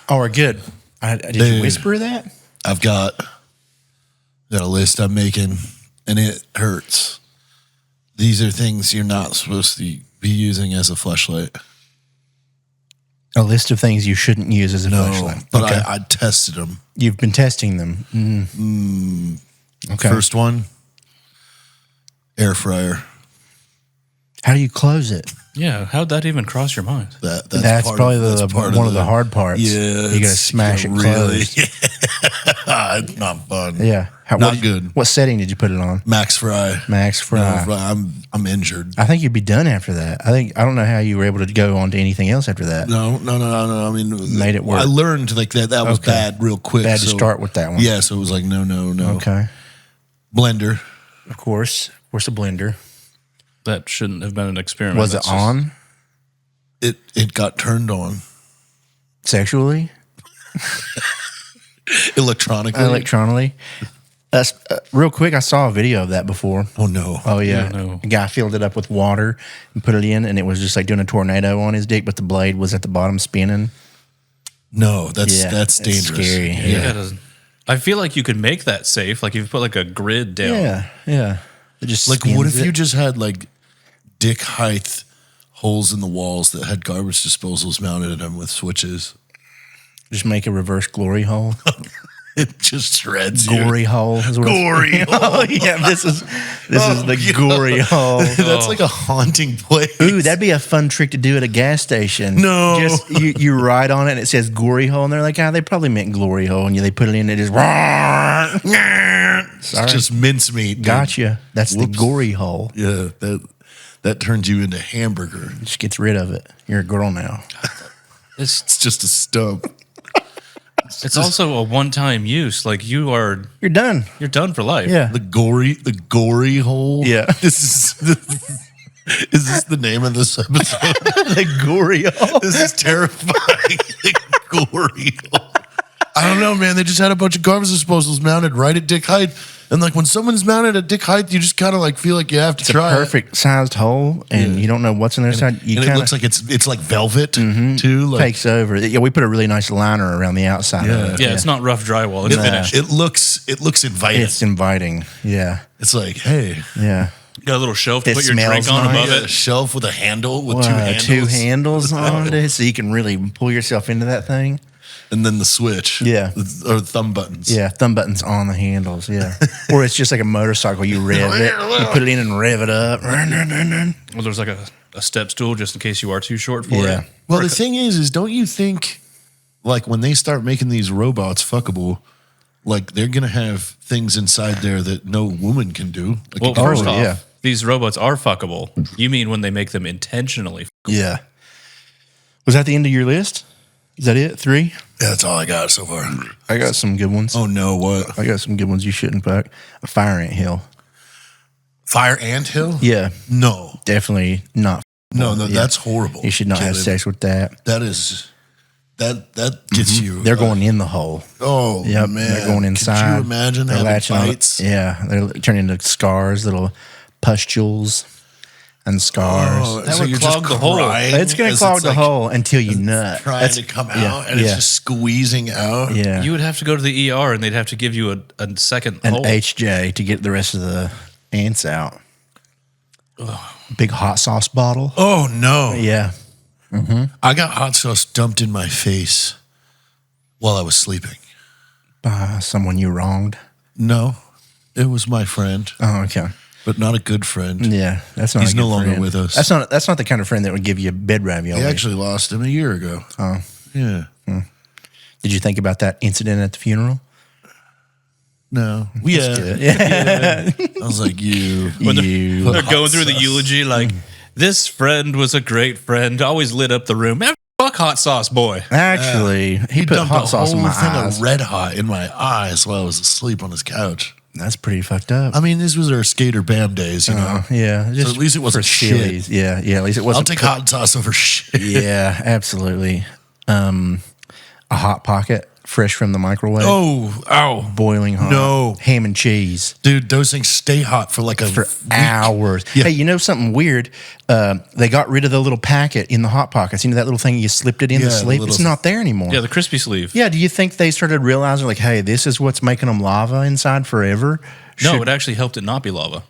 Oh, we're good. Did you whisper that? I've got a list I'm making, and it hurts. These are things you're not supposed to be using as a fleshlight. A list of things you shouldn't use as a flashlight. But okay. I tested them. You've been testing them. Okay. First one, air fryer. How do you close it? Yeah, how'd that even cross your mind? That's probably one of the hard parts. Yeah, you got to smash it closed. It's not fun. Yeah, not good. What setting did you put it on? Max fry. Max fry. No, I'm injured. I think you'd be done after that. I don't know how you were able to go on to anything else after that. No. I mean, made it work. I learned like that was bad real quick. Bad to start with that one. Yeah, so it was like no. Okay. Blender. Of course, a blender. That shouldn't have been an experiment. Was it on? It got turned on. Sexually? Electronically. Real quick, I saw a video of that before. Oh, no. Oh, yeah. No. A guy filled it up with water and put it in, and it was just like doing a tornado on his dick, but the blade was at the bottom spinning. No, that's dangerous. Scary. Yeah. I feel like you could make that safe. Like if you put like a grid down. Yeah. It just like, what if you just had like dick height holes in the walls that had garbage disposals mounted in them with switches? Just make a reverse glory hole. It just shreds gory hole. Gory hole. Oh, yeah, this is the gory hole. That's like a haunting place. Ooh, that'd be a fun trick to do at a gas station. No. Just you ride on it and it says gory hole, and they're like, they probably meant glory hole, and they put it in, it just it's just mincemeat. Gotcha. That's the gory hole. Yeah, that turns you into hamburger. It just gets rid of it. You're a girl now. It's just a stump. It's also a one-time use. Like you're done. You're done for life. Yeah. The gory hole. Yeah. Is this the name of this episode? The gory hole. This is terrifying. The gory hole. I don't know, man. They just had a bunch of garbage disposals mounted right at dick height. And like when someone's mounted at dick height, you just kind of like feel like you have to try. It's a perfect sized hole, and you don't know what's on the other side. It looks like it's like velvet too. Like, takes over. Yeah, we put a really nice liner around the outside of it. Yeah, it's not rough drywall. It's finished. It looks inviting. It's inviting. Yeah. It's like, hey. Yeah. You got a little shelf to It put your drink on nice. above A it. shelf with a handle with two handles on it, so you can really pull yourself into that thing. And then the switch. Yeah. Or thumb buttons. Yeah, thumb buttons on the handles, yeah. Or it's just like a motorcycle. You rev it, you put it in and rev it up. Well, there's like a step stool just in case you are too short for it. Well, the thing is don't you think, like, when they start making these robots fuckable, like, they're going to have things inside there that no woman can do? Like, Well, first off, these robots are fuckable. You mean when they make them intentionally fuckable. Yeah. Was that the end of your list? Is that it? 3? Yeah, that's all I got so far. I got some good ones. Oh, no, what? I got some good ones you shouldn't pack. A fire ant hill. Fire ant hill? Yeah. No. Definitely not. No, that's horrible. You should not have sex with that. That gets you. They're going in the hole. Oh, yep, man. They're going inside. Could you imagine they're having bites? They're turning into scars, little pustules and scars. Oh, that so would clog the hole. It's going to clog the hole until you nut. Trying to come out and it's just squeezing out. Yeah. You would have to go to the ER and they'd have to give you a second An hole. HJ to get the rest of the ants out. Big hot sauce bottle. Oh, no. Yeah. I got hot sauce dumped in my face while I was sleeping. By someone you wronged. No, it was my friend. Oh, okay. But not a good friend. Yeah, that's not. He's a good no longer friend. with us. That's not the kind of friend that would give you bed ravioli. I actually lost him a year ago. Oh, yeah. Did you think about that incident at the funeral? No. Yeah. I was like, They're going through the eulogy like, this friend was a great friend, always lit up the room. Fuck hot sauce boy. Actually, he put hot sauce in my thing eyes. of red hot in my eyes while I was asleep on his couch. That's pretty fucked up. I mean, this was our skater BAM days, you know. Yeah. So at least it wasn't shit. Sillies. Yeah. At least it wasn't. I'll take hot sauce over shit. Yeah, absolutely. A hot pocket fresh from the microwave. Oh, Boiling hot. No. Ham and cheese. dude, those things stay hot for like For week. hours. Yeah. Hey, you know something weird? They got rid of the little packet in the Hot Pockets. You know that little thing you slipped it in Yeah, the the sleeve? little- It's not there anymore. Yeah, the crispy sleeve. Yeah, do you think they started realizing, like, hey, this is what's making them lava inside forever? No, it actually helped it not be lava.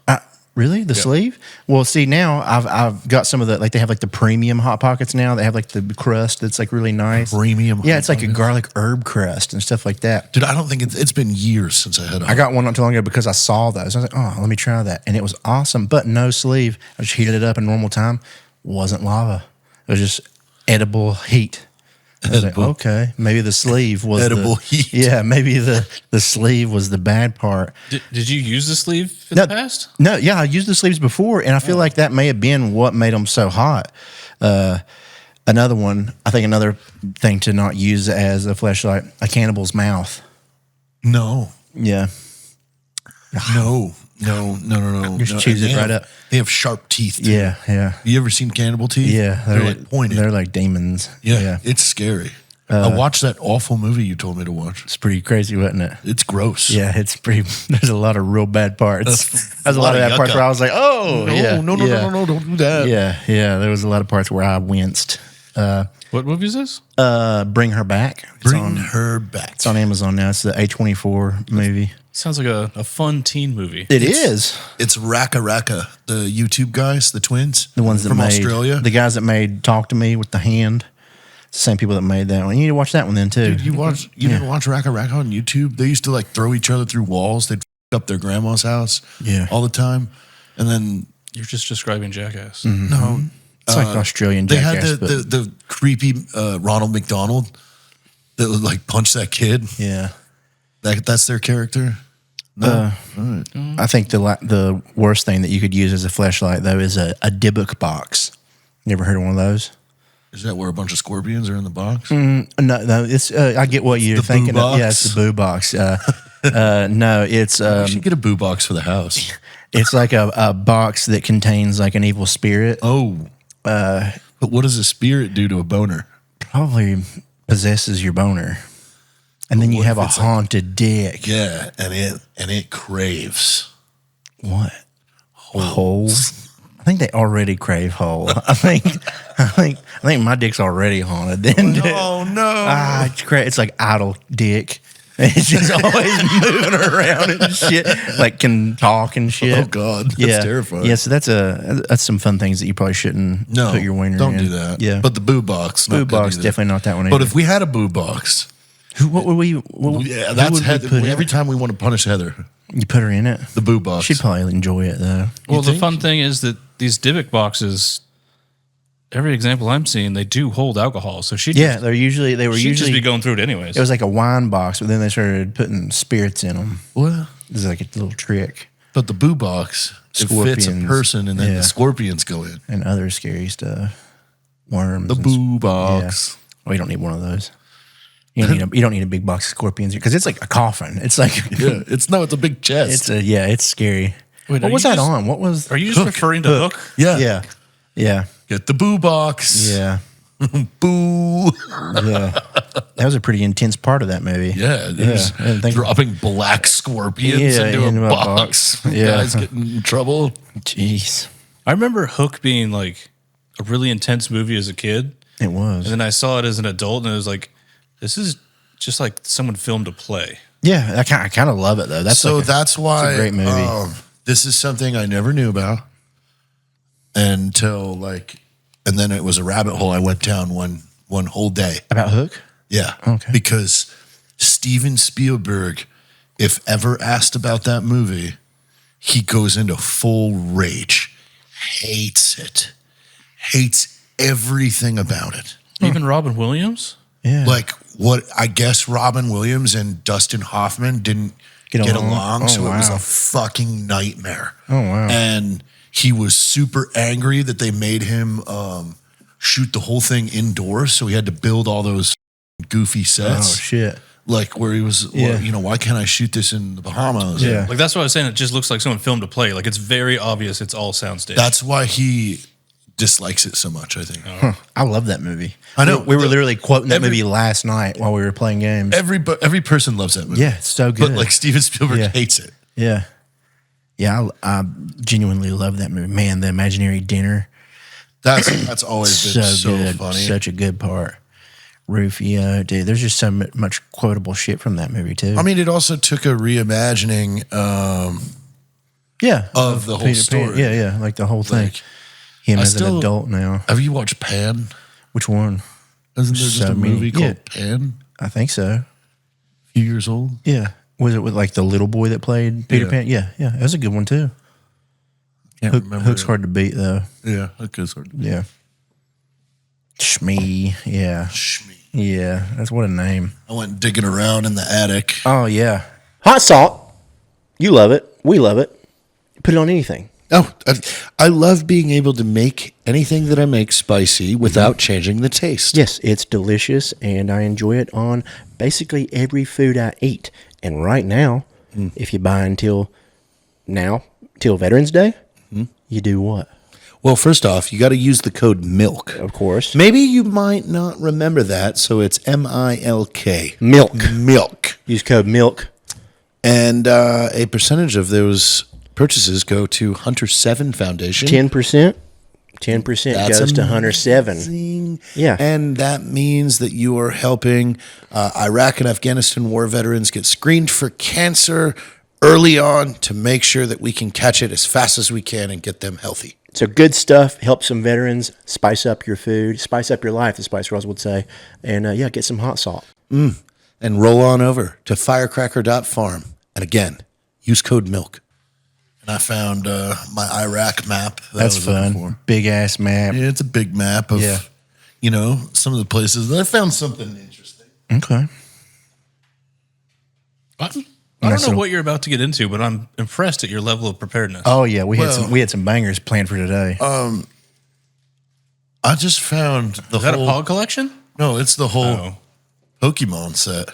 Really? The sleeve? Well, see, now I've got some of the, like, they have like the premium Hot Pockets now. They have like the crust that's like really nice. Premium Yeah, Hot it's like a Pockets? garlic herb crust and stuff like that. Dude, I don't think it's been years since I had a I got one not too long ago because I saw those. I was like, oh, let me try that. And it was awesome, but no sleeve. I just heated it up in normal time. Wasn't lava. It was just edible heat. I was like, Edible. okay, maybe the sleeve was Edible the, heat. Yeah, maybe the sleeve was the bad part. Did you use the sleeve in No. the past? No, yeah, I used the sleeves before, and I feel like that may have been what made them so hot. Another one, I think another thing to not use as a fleshlight, a cannibal's mouth. No. Yeah. No. Just chews it right up. They have sharp teeth. Too. Yeah. You ever seen cannibal teeth? Yeah. They're like pointed. They're like demons. Yeah, it's scary. I watched that awful movie you told me to watch. It's pretty crazy, wasn't it? It's gross. Yeah, it's pretty. There's a lot of real bad parts. There's a lot of lot bad of parts yucca. where I was like, oh, No, don't do that. Yeah. There was a lot of parts where I winced. What movie is this? Bring Her Back. Bring her back. It's on Amazon now. It's the A24 movie. Sounds like a fun teen movie. It is. It's Raka Raka, the YouTube guys, the twins, The ones that from made Australia. the guys that made Talk to Me with the hand. It's the same people that made that one. You need to watch that one then too. Dude, you didn't watch Raka Raka on YouTube? They used to like throw each other through walls. They'd f up their grandma's house all the time. And then You're just describing Jackass. no, It's like Australian they Jackass. had but the creepy Ronald McDonald that would like punch that kid. yeah. That's their character. No, I think the worst thing that you could use as a fleshlight though is a Dybbuk box. You ever heard of one of those? is that where a bunch of scorpions are in the box? No, it's I get what you're the boo thinking. Of. Yeah, box? it's the boo box. No, it's We should get a boo box for the house. it's like a box that contains like an evil spirit. Oh, but what does a spirit do to a boner? Probably possesses your boner, and then you what have if a it's like- haunted dick. Yeah, and it craves. What holes? I think they already crave hole. I think my dick's already haunted. Then Oh no! it's like idle dick. It's just always moving around and shit. Like can talk and shit. Oh God, that's terrifying. Yeah, so that's some fun things that you probably shouldn't No, put your wiener don't in. do that. Yeah, But the boo box, boo not good box either. definitely not that one. But either. if we had a boo box, what would we? yeah, who that's would we Heather. put in Every it? time we want to punish Heather, You put her in it. the boo box. She'd probably enjoy it though. Well, the think? fun thing is that these Dybbuk boxes, every example I'm seeing, they do hold alcohol. So Yeah, she'd they were usually just be going through it anyways. It was like a wine box, but then they started putting spirits in them. Well, It's like a little trick but the boo box it fits a Scorpions. person, and then Yeah. the scorpions go in. and other scary stuff. Worms. The and boo box. Well, you don't need one of those. You don't need a big box of scorpions because it's like a coffin. It's like Yeah, it's a big chest. it's scary. Wait, what are was you that just- on? What was? Are you just referring to Hook? yeah. Yeah. Get the boo box. Yeah. Boo. Yeah. That was a pretty intense part of that movie. Yeah, I didn't think- dropping black scorpions Yeah, into in a a box. box. Yeah. Guys getting in trouble. Jeez. I remember Hook being like a really intense movie as a kid. It was. And then I saw it as an adult and it was like, this is just like someone filmed a play. Yeah, I kind of love it though. That's So like that's why great movie. This is something I never knew about until and then it was a rabbit hole I went down one whole day. about Hook. Yeah. Okay. Because Steven Spielberg, if ever asked about that movie, he goes into full rage. Hates it. Hates everything about it. Even Robin Williams? Yeah. Like what I guess Robin Williams and Dustin Hoffman didn't Get get along? along, Oh, so it was wow. a fucking nightmare. Oh, wow. And he was super angry that they made him shoot the whole thing indoors, so he had to build all those goofy Oh sets. shit. Like where he was, Yeah. why can't I shoot this in the Bahamas? Yeah. Like that's what I was saying. It just looks like someone filmed a play. Like it's very obvious it's all soundstage. That's why he dislikes it so much, I think. I love that movie. I know. We were literally quoting that movie last night while we were playing games. Every person loves that movie. Yeah, it's so good. But like Steven Spielberg hates it. Yeah. Yeah, I genuinely love that movie. Man, the imaginary dinner. That's always been so good. funny. Such a good part. Rufio, dude, there's just so much quotable shit from that movie too. I mean, it also took a reimagining of the whole story. Yeah, like the whole thing. Like, Him as an adult now. Have you watched Pan? Which one? Isn't there just a movie called Pan? I think so. A few years old? Yeah. Was it with like the little boy that played Peter Pan? Yeah. That was a good one too. Can't remember. Hook's hard to beat though. Yeah, Hook is hard to beat. Yeah. Shmee. Yeah. Shmee. Yeah. That's what a name. I went digging around in the attic. Oh, yeah. Hot salt. You love it. We love it. Put it on anything. Oh, I love being able to make anything that I make spicy without changing the taste. Yes, it's delicious, and I enjoy it on basically every food I eat. And right now, if you buy until Veterans Day, you do what? Well, first off, you got to use the code MILK. Of course. Maybe you might not remember that, so it's MILK. Milk. Milk. Use code MILK. And a percentage of those purchases go to Hunter 7 Foundation. 10%. 10% goes to Hunter 7. Amazing. Yeah. And that means that you are helping Iraq and Afghanistan war veterans get screened for cancer early on to make sure that we can catch it as fast as we can and get them healthy. So good stuff. Help some veterans. Spice up your food. Spice up your life, the Spice Girls would say. And, get some hot salt. And roll on over to firecracker.farm. And again, use code MILK. And I found my Iraq map. That's fun. Big ass map. Yeah, it's a big map of, some of the places. I found something interesting. Okay. I don't know what you're about to get into, but I'm impressed at your level of preparedness. Oh yeah, we had some bangers planned for today. I just found the Is that whole a Pog collection? No, it's the whole Pokemon set.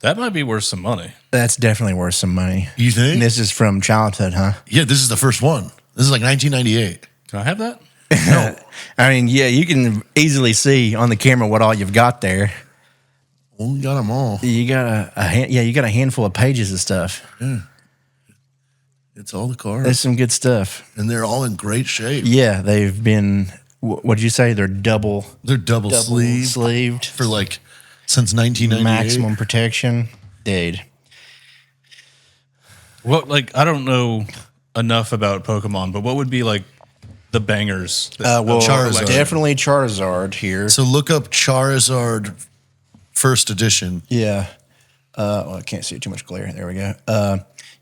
That might be worth some money. That's definitely worth some money. You think? And this is from childhood, huh? Yeah, this is the first one. This is like 1998. Can I have that? No. I mean, yeah, you can easily see on the camera what all you've got there. Well, we got them all. You got you got a handful of pages of stuff. Yeah. It's all the cards. There's some good stuff. And they're all in great shape. Yeah, they've been, what'd you say? They're double sleeved for like since 1998. Maximum protection. Dude. Well, I don't know enough about Pokemon, but what would be like the bangers? Charizard. Definitely Charizard here. So look up Charizard First Edition. Yeah. I can't see too much glare. There we go.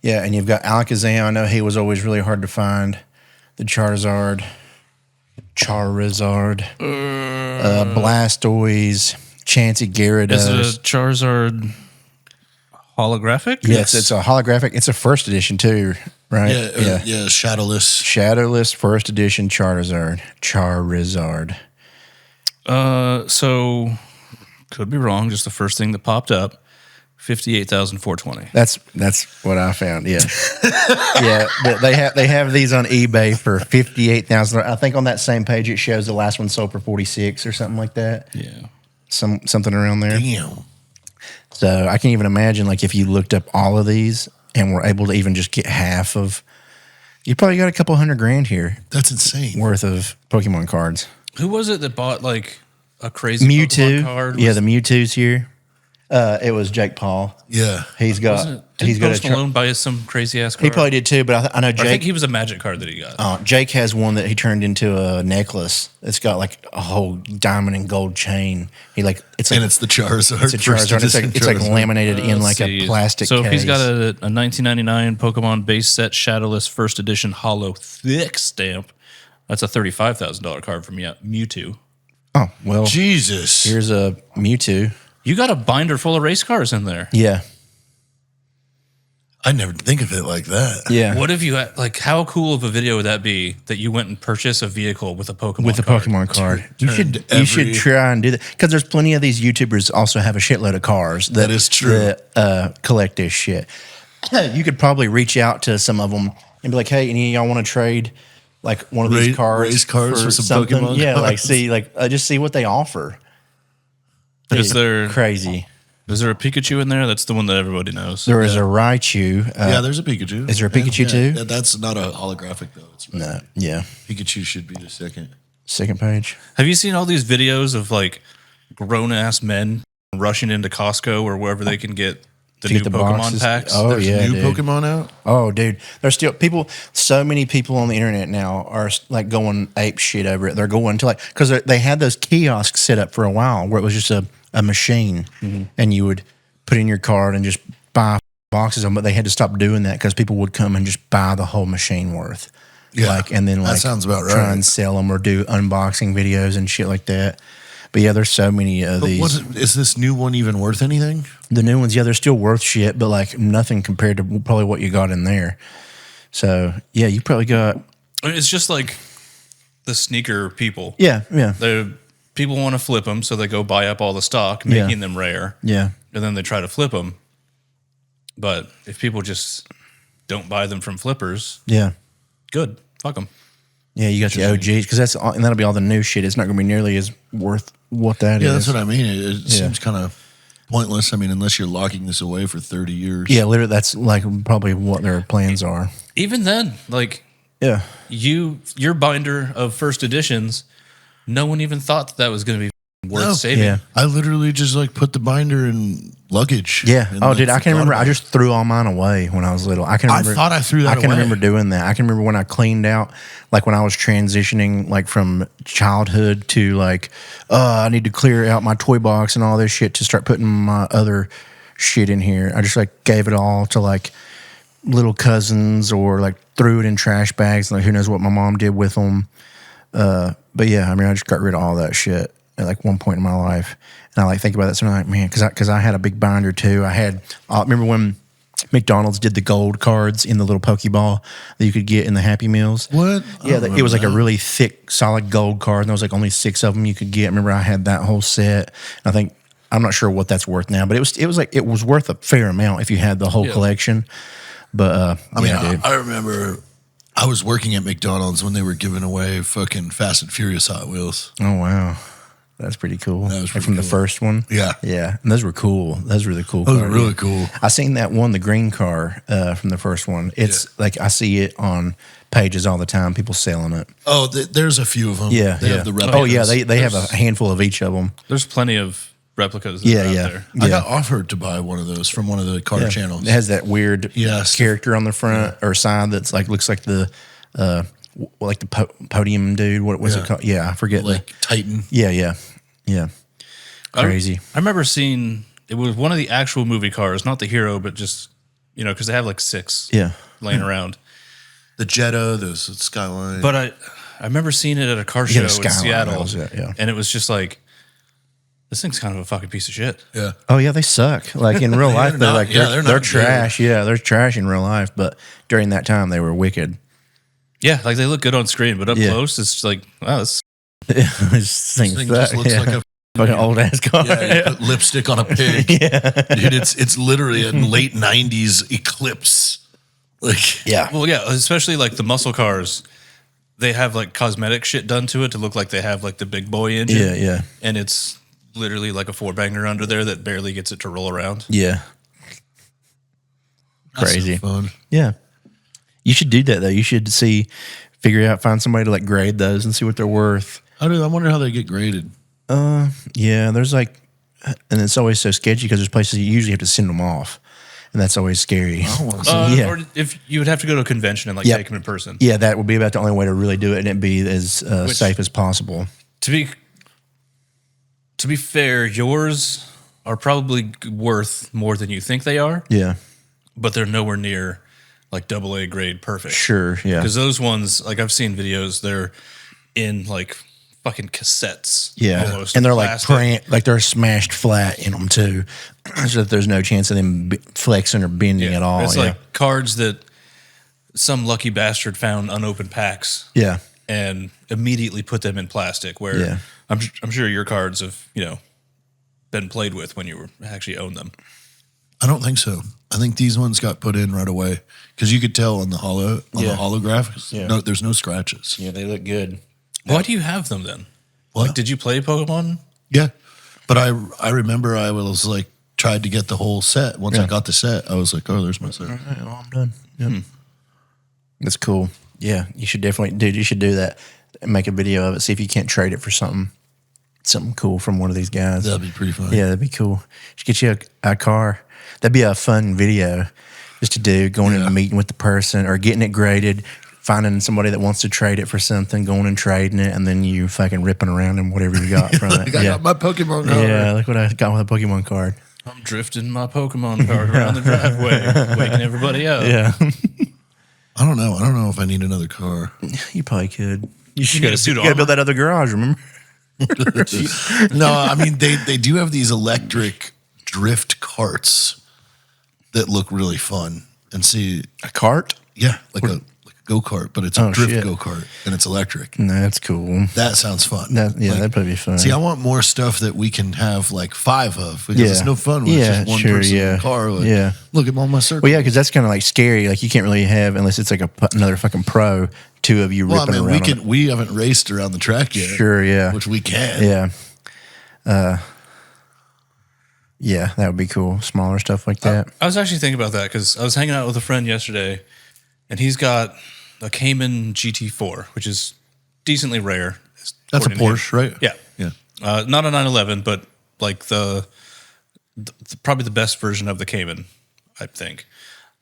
Yeah, and you've got Alakazam. I know he was always really hard to find. The Charizard. Blastoise. Chansey Gyarados. Is it a Charizard holographic? Yes, it's a holographic. It's a first edition too, right? Yeah, Shadowless. Shadowless first edition Charizard. So could be wrong. Just the first thing that popped up. 58,420. That's what I found. Yeah, yeah. But they have these on eBay for 58,000. I think on that same page it shows the last one sold for 46 or something like that. Yeah, something around there. Damn. So I can't even imagine if you looked up all of these and were able to even just get half of. You probably got a couple $100,000 here. That's insane. Worth of Pokemon cards. Who was it that bought a crazy Mewtwo Pokemon card? Yeah, the Mewtwo's here. It was Jake Paul. Yeah, he's got Post Malone buy us some crazy ass card? He probably did too, but I know Jake. I think he was a Magic card that he got. Jake has one that he turned into a necklace. It's got a whole diamond and gold chain. And it's the Charizard. It's a Charizard. It's laminated in a plastic. So case. if he's got a 1999 Pokemon base set Shadowless first edition hollow thick stamp, that's a $35,000 card from Mewtwo. Oh well, Jesus! Here's a Mewtwo. You got a binder full of race cars in there. Yeah. I never think of it like that. Yeah. What if you had, how cool of a video would that be that you went and purchased a vehicle with a Pokemon card? Pokemon card. You should try and do that because there's plenty of these YouTubers also have a shitload of cars that is true that collect this shit. You could probably reach out to some of them and be like, hey, any of y'all want to trade like one of these cards, race cars for with some something. Pokemon Yeah, like cards. see, like just see what they offer. Is there Crazy? Is there a Pikachu in there? That's the one that everybody knows. There is a Raichu. Yeah, there's a Pikachu. Is there a Pikachu too? Yeah, that's not a holographic though. It's No. Yeah. Pikachu should be the second. Second page. Have you seen all these videos of like grown ass men rushing into Costco or wherever they can get the To new get the Pokemon boxes? packs? Oh, There's yeah, new dude. Pokemon out. Oh, dude, there's still people. So many people on the internet now are like going ape shit over it. They're going to like because they had those kiosks set up for a while where it was just a machine, and you would put in your card and just buy boxes of them. But they had to stop doing that because people would come and just buy the whole machine worth. Yeah, like and then that like sounds about try right. and sell them or do unboxing videos and shit like that. But yeah, there's so many of But these. is this new one even worth anything? The new ones, yeah, they're still worth shit, but like nothing compared to probably what you got in there. So yeah, you probably got I mean, it's just like the sneaker people. yeah. The people want to flip them, so they go buy up all the stock, making them rare, Yeah. and then they try to flip them. But if people just don't buy them from flippers, Yeah. good, fuck them. Yeah, you got the OGs because and that'll be all the new shit. It's not going to be nearly as worth what that is. Yeah, that's what I mean. It seems kind of pointless. I mean, unless you're locking this away for 30 years. Yeah, literally, that's like probably what their plans are. Even then, like Yeah, your binder of first editions, no one even thought that was going to be worth saving. yeah, I literally just like put the binder in luggage. yeah. and, Oh, like, dude, I can forgot remember. about I it. just threw all mine away when I was little. I can I remember. thought I threw that I can away. remember doing that. I can remember when I cleaned out, like when I was transitioning, like from childhood to like, I need to clear out my toy box and all this shit to start putting my other shit in here. I just like gave it all to like little cousins or like threw it in trash bags. Like who knows what my mom did with them. But yeah, I mean, I just got rid of all that shit at like one point in my life. And I like think about that. So I'm like, man, because I had a big binder too. I remember when McDonald's did the gold cards in the little Pokeball that you could get in the Happy Meals. What? Yeah, I don't it was like a remember really thick, solid gold card, and there was like only 6 of them you could get. I remember I had that whole set. I think I'm not sure what that's worth now, but it was worth a fair amount if you had the whole collection. But I mean, yeah, dude. I remember I was working at McDonald's when they were giving away fucking Fast and Furious Hot Wheels. Oh wow, that's pretty cool. That was Like pretty from the cool. first one. Yeah. Yeah, and those were cool. Those were the cool. Those were cars, really yeah. cool. I seen that one, the green car from the first one. It's like I see it on pages all the time. People selling it. Oh, there's a few of them. Yeah, they yeah. have the replicas. Oh yeah, they have a handful of each of them. There's plenty of replicas that Yeah, are out yeah. there. I got offered to buy one of those from one of the car channels. It has that weird Yes. character on the front or side that's like looks like the like the podium dude. What was it called? Yeah, I forget. like Titan. Yeah. Crazy. I remember seeing it was one of the actual movie cars, not the hero, but just because they have like 6 Yeah. laying around. The Jetta, the Skyline. But I remember seeing it at a car Yeah, show the in Skyline, that Seattle, was it, yeah. and it was just like, this thing's kind of a fucking piece of shit. yeah. Oh yeah, they suck. Like in real life, they're not- like yeah, they're they're not trash. Yeah, they're trash in real life. But during that time, they were wicked. Yeah, like they look good on screen, but up Yeah. close, it's like, wow, this this thing Thing just looks like a fucking old ass car. yeah, you put lipstick on a pig. Dude, it's literally a late 90s Eclipse. Like Yeah. well, yeah, especially like the muscle cars. They have like cosmetic shit done to it to look like they have like the big boy engine. Yeah. And it's literally like a 4-banger under there that barely gets it to roll around. Yeah. that's Crazy. so fun. Yeah. You should do that though. You should find somebody to like grade those and see what they're worth. I wonder how they get graded. Yeah, there's like, and it's always so sketchy because there's places you usually have to send them off, and that's always scary. Yeah. Or if you would have to go to a convention and like Yep. take them in person. Yeah, that would be about the only way to really do it, and it'd be as safe as possible. To be fair, yours are probably worth more than you think they are, Yeah, but they're nowhere near like AA grade perfect. sure. Yeah, Because those ones, like I've seen videos, they're in like fucking cassettes. yeah, almost, and they're of like plastic. like they're smashed flat in them too, so that there's no chance of them flexing or bending at all. It's yeah. like cards that some lucky bastard found unopened packs yeah, and immediately put them in plastic. Where Yeah. I'm sure your cards have been played with when you actually own them. I don't think so. I think these ones got put in right away because you could tell on the holograph. Yeah. No, there's no scratches. Yeah, they look good. Why do you have them then? What? Like, did you play Pokemon? Yeah, but I remember I was like tried to get the whole set. Once I got the set, I was like, oh, there's my set. All right, well, I'm done. Yep. That's cool. Yeah, you should definitely, dude. You should do that. Make a video of it. See if you can't trade it for something cool from one of these guys. That'd be pretty fun. Yeah, that'd be cool. Should get you a car. That'd be a fun video just to do. Going in and meeting with the person or getting it graded, finding somebody that wants to trade it for something, going and trading it, and then you fucking ripping around in whatever you got from it. I got my Pokemon card. Yeah, look what I got with a Pokemon card. I'm drifting my Pokemon card around the driveway, waking everybody up. Yeah, I don't know. I don't know if I need another car. you probably could. You should get a suit gotta armor. build that other garage. Remember? No, I mean they do have these electric drift carts that look really fun. And see, A cart? yeah, like a go-kart, but it's a drift shit. go-kart and it's electric. No, that's cool. That sounds fun. That'd probably be fun. See, I want more stuff that we can have like 5 of because it's Yeah. no fun when Yeah, it's just one sure, person in yeah. the car. Like, Yeah. look at all my circles. Well, yeah, because that's kind of like scary. Like you can't really have unless it's like another fucking pro. 2 of you Well, I ripping mean, around. on it. we haven't raced around the track yet. Sure, yeah. Which we can. Yeah. Yeah, that would be cool. Smaller stuff like that. I was actually thinking about that because I was hanging out with a friend yesterday, and he's got a Cayman GT4, which is decently rare. That's a according to him. Porsche, right? Yeah, Yeah. not a 911, but like the probably the best version of the Cayman, I think.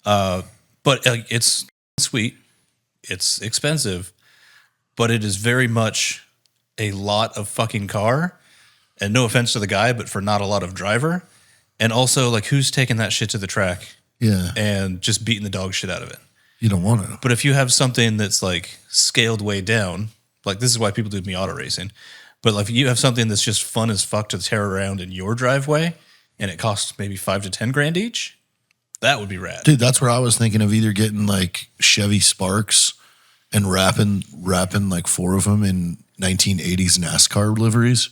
But it's sweet, it's expensive, but it is very much a lot of fucking car. And no offense to the guy, but for not a lot of driver. And also, like, who's taking that shit to the track Yeah. and just beating the dog shit out of it? You don't want to. But if you have something that's like scaled way down, like this is why people do Miata racing. But like you have something that's just fun as fuck to tear around in your driveway, and it costs maybe $5 to $10 each, that would be rad. Dude, that's where I was thinking of either getting like Chevy Sparks and wrapping like 4 of them in 1980s NASCAR liveries.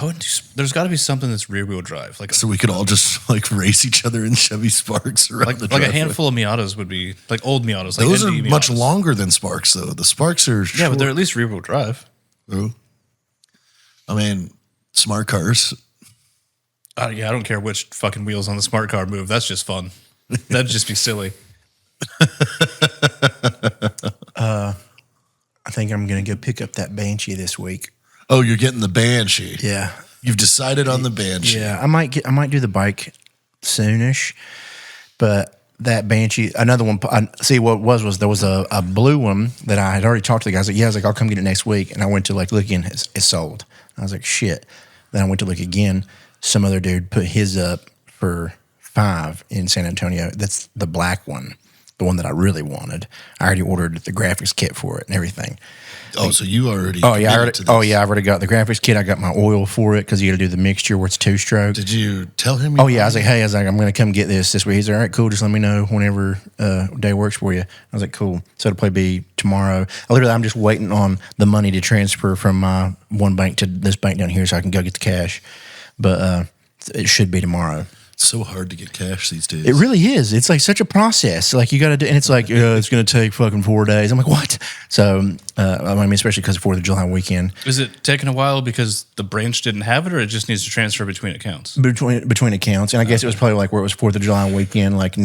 Oh, and there's got to be something that's rear wheel drive, like So we could all just like race each other in Chevy Sparks around the like a driveway. handful of Miatas would be like old Miatas. Like Those are ND much Miatas. longer than Sparks, though. The Sparks are Yeah, short. but they're at least rear wheel drive. True. I mean, smart cars. Yeah, I don't care which fucking wheels on the smart car move. That's just fun. That'd just be silly. I think I'm gonna go pick up that Banshee this week. Oh, you're getting the Banshee. Yeah, You've decided on the Banshee. yeah. I might do the bike soonish, but that Banshee, another one. See what it was there was a blue one that I had already talked to the guys. Like, yeah, I was like, I'll come get it next week, and I went to like look again. It's sold. I was like, shit. Then I went to look again. Some other dude put his up for $5 in San Antonio. That's the black one, the one that I really wanted. I already ordered the graphics kit for it and everything. Oh, so you already. Oh yeah, committed to this. I've already got the graphics kit. I got my oil for it because you got to do the mixture where it's 2-stroke. Did you tell him? Oh yeah, I was like, hey, I'm going to come get this week. He's like, all right, cool. Just let me know whenever day works for you. I was like, cool. So it'll probably be tomorrow. I'm just waiting on the money to transfer from my one bank to this bank down here so I can go get the cash. But it should be tomorrow. It's so hard to get cash these days. It really is. It's like such a process. Like you got to do, and it's like it's going to take fucking 4 days. I'm like, what? So I mean, especially because of 4th of July weekend. Is it taking a while because the branch didn't have it, or it just needs to transfer between accounts? Between accounts, and I guess it was probably like where it was 4th of July weekend. Like I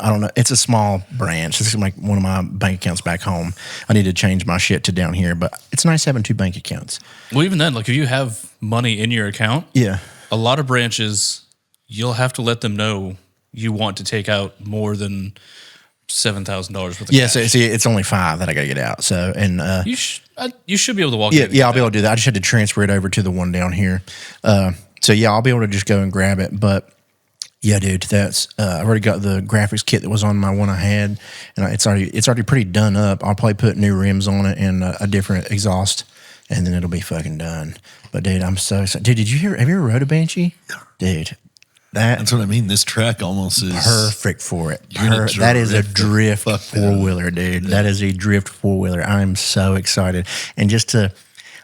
don't know. It's a small branch. This is like one of my bank accounts back home. I need to change my shit to down here, but it's nice having 2 bank accounts. Well, even then, like if you have money in your account, Yeah. a lot of branches, you'll have to let them know you want to take out more than $7,000 worth of Yeah. cash. So see, it's only 5 that I got to get out. So and You should be able to walk yeah, in. I'll be able to do that. I just had to transfer it over to the one down here. So yeah, I'll be able to just go and grab it. But yeah, dude, that's I've already got the graphics kit that was on my one I had, and it's already pretty done up. I'll probably put new rims on it and a different exhaust, and then it'll be fucking done. But dude, I'm so excited. Dude, have you ever rode a Banshee? Dude, That's what I mean. This track almost is perfect for it. You're gonna That is a drift the drift fuck out of it. 4-wheeler, dude. That is a drift 4-wheeler. I'm so excited. And just to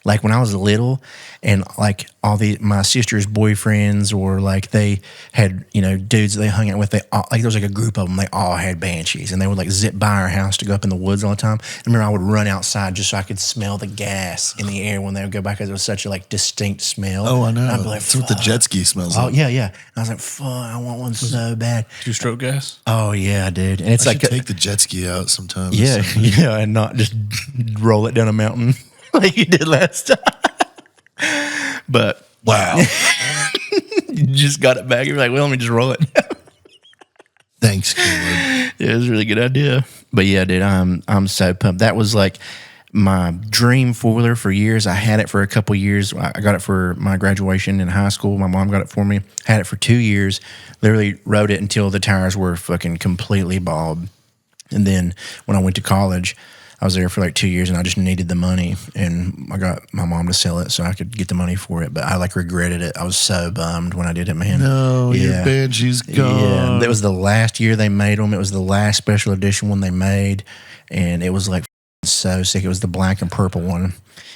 like when I was little, and like all my sister's boyfriends, or like they had, you know, dudes that they hung out with, they all, like there was like a group of them, they all had Banshees, and they would like zip by our house to go up in the woods all the time. I remember I would run outside just so I could smell the gas in the air when they would go by, because it was such a like distinct smell. Oh, I know. And I'd be like, That's what the jet ski smells like. oh yeah, yeah. And I was like, fuck, I want one so bad. 2-stroke gas. Oh yeah, dude. And it's I like should take the jet ski out sometime. yeah, yeah, and not just roll it down a mountain like you did last time. But Wow. you just got it back. You're like, well, let me just roll it. Thanks, Caleb. Yeah, it was a really good idea. But yeah, dude, I'm so pumped. That was like my dream four-wheeler for years. I had it for a couple years. I got it for my graduation in high school. My mom got it for me. Had it for 2 years. Literally rode it until the tires were fucking completely bald. And then when I went to college, I was there for like 2 years, and I just needed the money, and I got my mom to sell it so I could get the money for it. But I like regretted it. I was so bummed when I did it, man. No, your Banshee's gone. Yeah, that was the last year they made them. It was the last special edition one they made, and it was like so sick. It was the black and purple one, and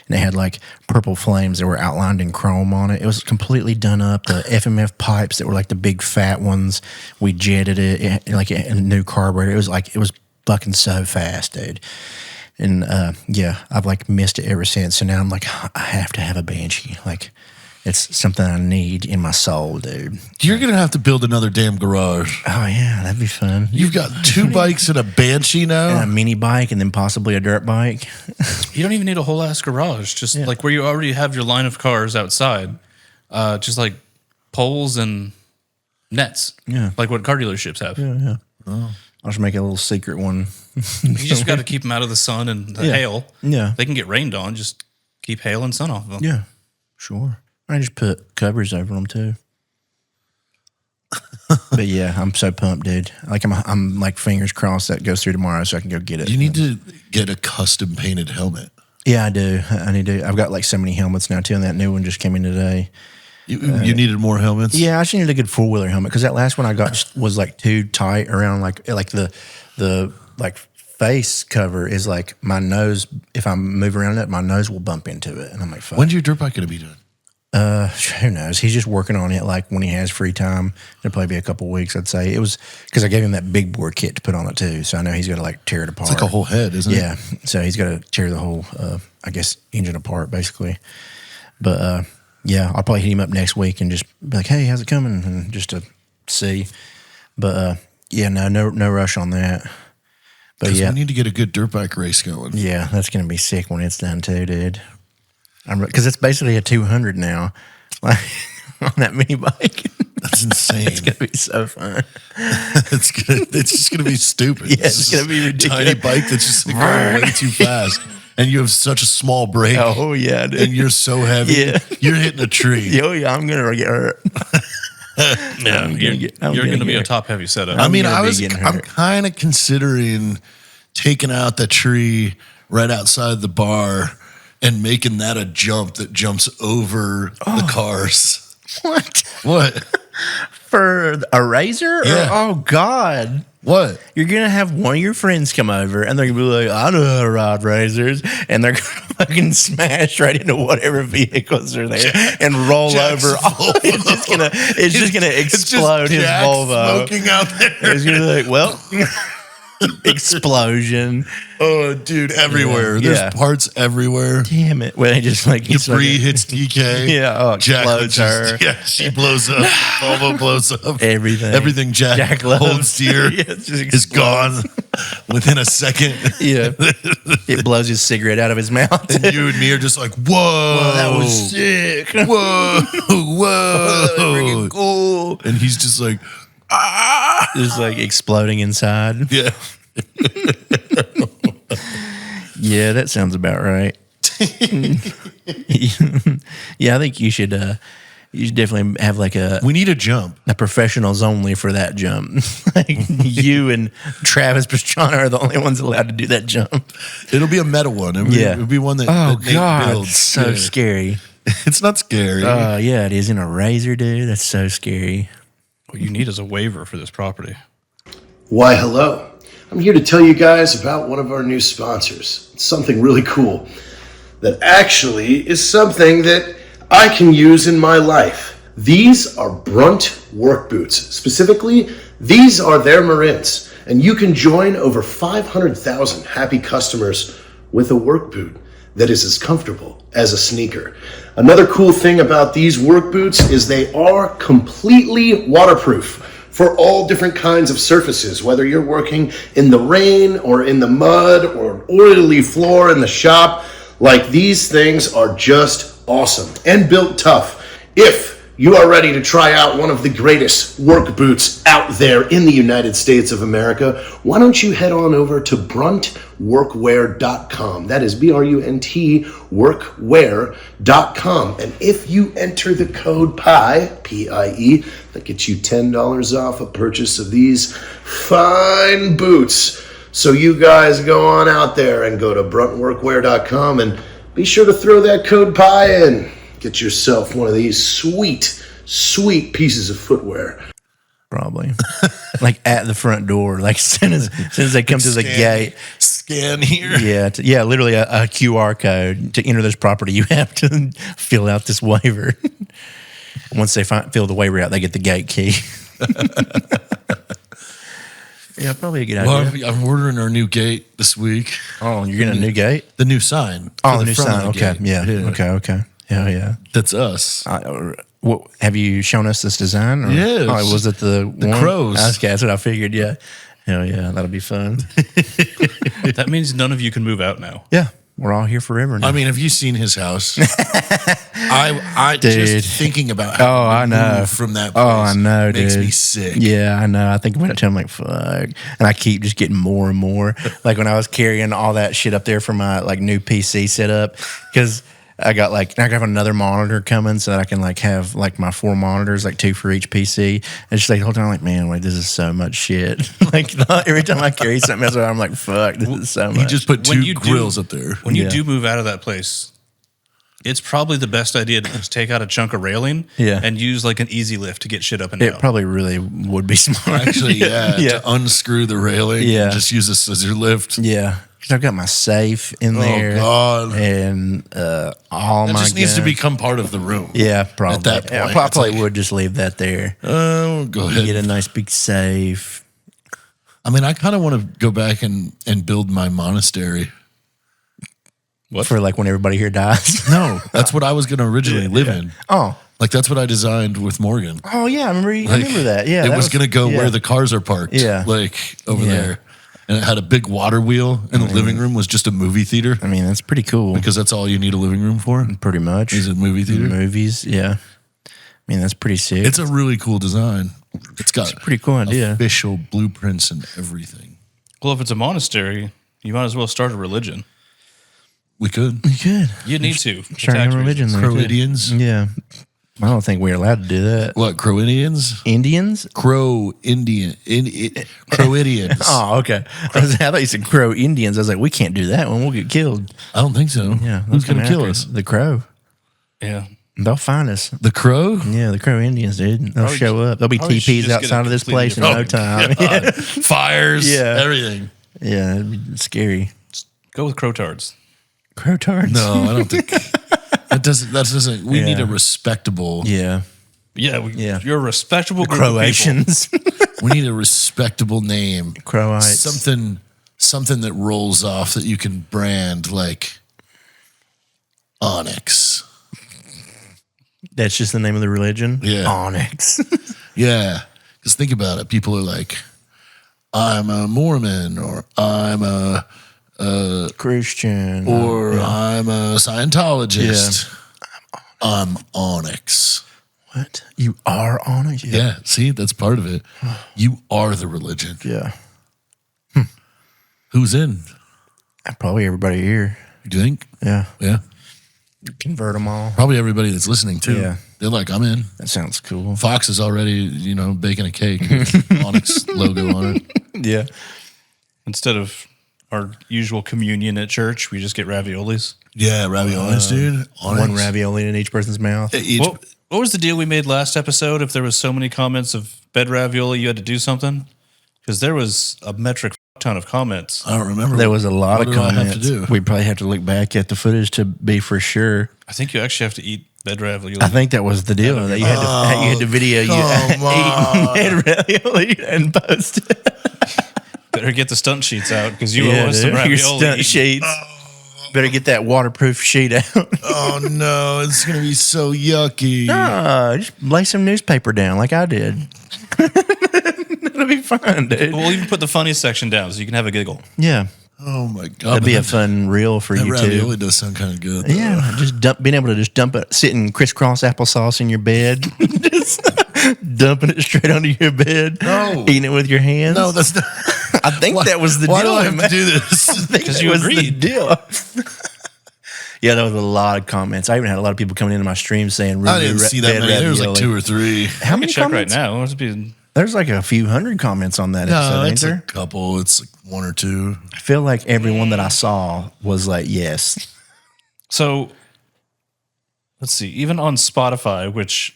they had like purple flames that were outlined in chrome on it. It was completely done up. The FMF pipes that were like the big fat ones, we jetted it like a new carburetor. It was fucking so fast, dude. And yeah, I've like missed it ever since. So now I'm like, I have to have a Banshee. Like, it's something I need in my soul, dude. You're going to have to build another damn garage. Oh yeah, that'd be fun. You've got 2 bikes and a Banshee now? And a mini bike, and then possibly a dirt bike. You don't even need a whole ass garage. Just like where you already have your line of cars outside, just like poles and nets. Yeah, like what car dealerships have. yeah. Oh. I'll just make a little secret one. You just got to keep them out of the sun and the hail. Yeah, they can get rained on. Just keep hail and sun off of them. Yeah, sure. I just put covers over them too. But yeah, I'm so pumped, dude. Like I'm like fingers crossed that goes through tomorrow, so I can go get it. You need to get a custom painted helmet. Yeah, I do. I need to. I've got like so many helmets now too, and that new one just came in today. You needed more helmets? Yeah, I just needed a good 4-wheeler helmet, because that last one I got was like too tight around like the like face cover is like my nose. If I move around it, my nose will bump into it, and I'm like, fuck. When's your dirt bike going to be done? Who knows? He's just working on it. Like when he has free time, it'll probably be a couple weeks. I'd say it was because I gave him that big board kit to put on it too. So I know he's got to like tear it apart. It's like a whole head, isn't it? Yeah. So he's got to tear the whole, I guess, engine apart basically. But yeah, I'll probably hit him up next week and just be like, "Hey, how's it coming?" And just to see. But yeah, no rush on that. But yeah, we need to get a good dirt bike race going. Yeah, that's gonna be sick when it's done too, dude. Because it's basically a 200 now, like on that mini bike. That's insane. It's gonna be so fun. It's just gonna be stupid. Yeah, it's gonna be ridiculous. Tiny bike that's just like going way too fast, and you have such a small brake. Oh yeah, dude. And you're so heavy. Yeah. You're hitting a tree. Oh yeah, I'm gonna get hurt. Yeah, you're gonna be a top heavy setup. I'm kind of considering taking out the tree right outside the bar and making that a jump that jumps over the cars. What? For a razor? Yeah. Oh God. What? You're gonna have one of your friends come over, and they're gonna be like, "I know how to ride razors," and they're gonna fucking smash right into whatever vehicles are there and roll Jack's over. Oh, it's just gonna explode his Jack Volvo. smoking out there. It's gonna be like, well, explosion. Oh, dude, everywhere. Yeah. There's parts everywhere. Damn it! Well, they just like Debris hits DK. Yeah, oh, Jack explodes her. Yeah, she blows up. Volvo blows up. Everything Jack loves. holds dear Yeah, it just is gone within a second. Yeah, it blows his cigarette out of his mouth. And you and me are just like, whoa, that was sick. Whoa, whoa, Freaking cool. And he's just like, Just like exploding inside. yeah. Yeah, that sounds about right. Yeah, I think you should definitely have like We need a jump. a professionals only for that jump. Like you and Travis Pastrana are the only ones allowed to do that jump. It'll be a meta one. It'll be one that, that Nate builds. so scary. It's not scary. Yeah, it is in a razor, dude. That's so scary. What you need is a waiver for this property. Why, hello. I'm here to tell you guys about one of our new sponsors. It's something really cool. that actually is something that I can use in my life. These are Brunt work boots. Specifically, these are their Marins, and you can join over 500,000 happy customers with a work boot that is as comfortable as a sneaker. Another cool thing about these work boots is they are completely waterproof for all different kinds of surfaces, whether you're working in the rain or in the mud or an oily floor in the shop. Like, these things are just awesome and built tough. If you are ready to try out one of the greatest work boots out there in the United States of America, why don't you head on over to bruntworkwear.com. That is BRUNT workwear.com. And if you enter the code PIE, P-I-E, that gets you $10 off a purchase of these fine boots. So you guys go on out there and go to bruntworkwear.com and be sure to throw that code PIE in. Get yourself one of these sweet, sweet pieces of footwear. Probably. Like at the front door, like as soon as they come to the gate. Scan here. Yeah, literally a QR code. To enter this property, you have to fill out this waiver. Once they fill the waiver out, they get the gate key. Yeah, probably a good idea. Well, I'm ordering our new gate this week. Oh, you're getting a new gate? The new sign. Oh, for the new front of sign. the Okay. gate. Yeah. Okay. Yeah. That's us. What, have you shown us this design? Or? Yes. Oh, was it the crows? Okay, that's what I figured. Yeah. Hell yeah, that'll be fun. That means none of you can move out now. Yeah, we're all here forever now. I mean, have you seen his house? I Dude. just thinking about how I know. from that place I know, makes dude. me sick. Yeah, I know. I think about it too. I'm like, fuck. And I keep just getting more and more. Like when I was carrying all that shit up there for my like new PC setup, because I have another monitor coming so that I can like have like my 4 monitors, like 2 for each PC. And just like the whole time, I'm like, man, like this is so much shit. Like every time I carry something else, I'm like, fuck, this is so much. He just put When 2 you grills up there. When you do move out of that place, it's probably the best idea to just take out a chunk of railing and use like an easy lift to get shit up and down. It probably really would be smart. Actually, to unscrew the railing and just use a scissor lift. Yeah. Because I've got my safe in there. Oh, God. And all That my just needs to guns. become part of the room. Yeah, probably. At that point, I it's probably like- would just leave that there. Oh, go ahead. Get a nice big safe. I mean, I kind of want to go back and build my monastery. For like when everybody here dies. No, that's what I was going to originally live in. Oh. Like, that's what I designed with Morgan. Oh, yeah. I remember that. Yeah. It that was going to go where the cars are parked. Yeah. Like, over Yeah. there. And it had a big water wheel, and the living room was just a movie theater. I mean, that's pretty cool. Because that's all you need a living room for. Pretty much. Is a movie theater. Movies, yeah. I mean, that's pretty sick. It's a really cool design. It's got a pretty cool idea. official blueprints and everything. Well, if it's a monastery, you might as well start a religion. We could. You could. You need to. for Start tax a religion reasons. there, too. Crow-Indians? Yeah. I don't think we're allowed to do that. What, Crow-Indians? Indians? Crow-Indians. Oh, okay. I thought you said Crow Indians. I was like, we can't do that one. We'll get killed. I don't think so. Yeah. Who's going to after kill us? us? The Crow. Yeah. They'll find us. The Crow? Yeah, the Crow Indians, dude. They'll show up. There'll be probably TPs just outside get a of this completely place in different- no time. Yeah. Fires. Yeah. Everything. Yeah, it'd be scary. Go with crowtards. Crowtards? No, I don't think. That doesn't. We need Yeah. a respectable. Yeah. Yeah, you're a respectable group of people. Croatians. We need a respectable name. Croatians. Something that rolls off that you can brand like Onyx. That's just the name of the religion? Yeah. Onyx. Yeah. Because think about it. People are like, I'm a Mormon, or I'm a Christian. or I'm a Scientologist. I'm Onyx. What? You are Onyx? Yeah. See, that's part of it. You are the religion. Yeah. Who's in? Probably everybody here. You think? Yeah. Yeah. Convert them all. Probably everybody that's listening too. Yeah. They're like, I'm in. That sounds cool. Fox is already, baking a cake with Onyx logo on it. Yeah. Instead of our usual communion at church, we just get raviolis. Yeah, raviolis, dude. Onyx. One ravioli in each person's mouth. What was the deal we made last episode? If there was so many comments of bed ravioli, you had to do something? Because there was a metric ton of comments. I don't remember. There was a lot What of do I comments. have to do? We'd probably have to look back at the footage to be for sure. I think you actually have to eat bed ravioli. I think that was the deal. That you had to video you eating ravioli and post it. Better get the stunt sheets out because you owe us some Your ravioli. stunt sheets. Better get that waterproof sheet out. Oh no, it's gonna be so yucky. Just lay some newspaper down like I did. It'll be fun, dude. We'll even put the funny section down so you can have a giggle. Yeah, Oh my god, that'd be a fun reel for that you ravioli too. does sound kind of good. Though. Yeah, just being able to just dump it, sitting crisscross applesauce in your bed, just dumping it straight onto your bed, No. eating it with your hands. No, that's not. I think that was the Why deal. do I have man. to do this? Because That you was agreed. the deal. Yeah, there was a lot of comments. I even had a lot of people coming into my stream saying, I didn't see that bad many. There was like ravioli. 2 or 3. How I many can check comments? right now. What's be There's like a few hundred comments on that No, episode, ain't it's there? a couple. It's like 1 or 2. I feel like everyone that I saw was like, yes. So let's see. Even on Spotify, which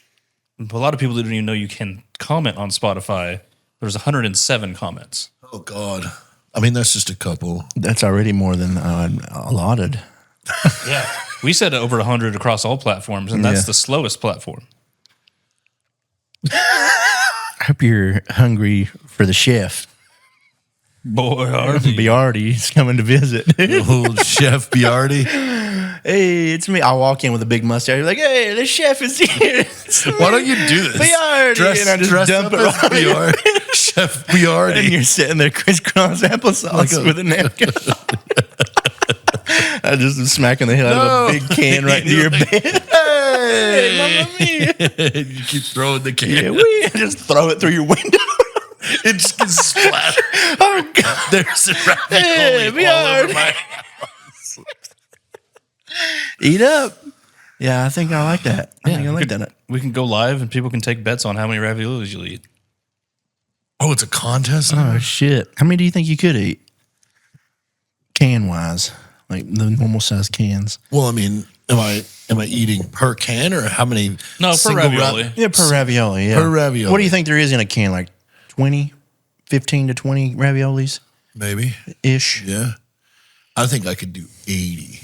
a lot of people didn't even know you can comment on Spotify, there's 107 comments. Oh god. I mean, that's just a couple. That's already more than allotted. Yeah. We said over 100 across all platforms, and that's Yeah. the slowest platform. I hope you're hungry for the chef. Boy, Harvey. Biardi's coming to visit. Old Chef Biardi. Hey, it's me. I walk in with a big mustache. You're like, hey, the chef is here. Why don't you do this? Biardi. And I just dress dump up it as right Biardi. Chef And Biardi. you're sitting there crisscross applesauce Like a- with a napkin. I just am smacking the hell out of a big can right into your bed. Hey, mamma mia. You keep throwing the can. Yeah, we just throw it through your window. It just gets splattered. Oh, God. There's a Hey, ravioli all over Biardi. my. Eat up. Yeah, I think I like that. I think I like that. We can go live, and people can take bets on how many raviolis you'll eat. Oh, it's a contest. Oh, shit. How many do you think you could eat? Can wise. Like the normal size cans. Well, I mean, am I eating per can or how many? No, per single ravioli. Yeah, per ravioli. Yeah. Per ravioli. What do you think there is in a can? Like 20, 15 to 20 raviolis Maybe. ish? Yeah. I think I could do 80.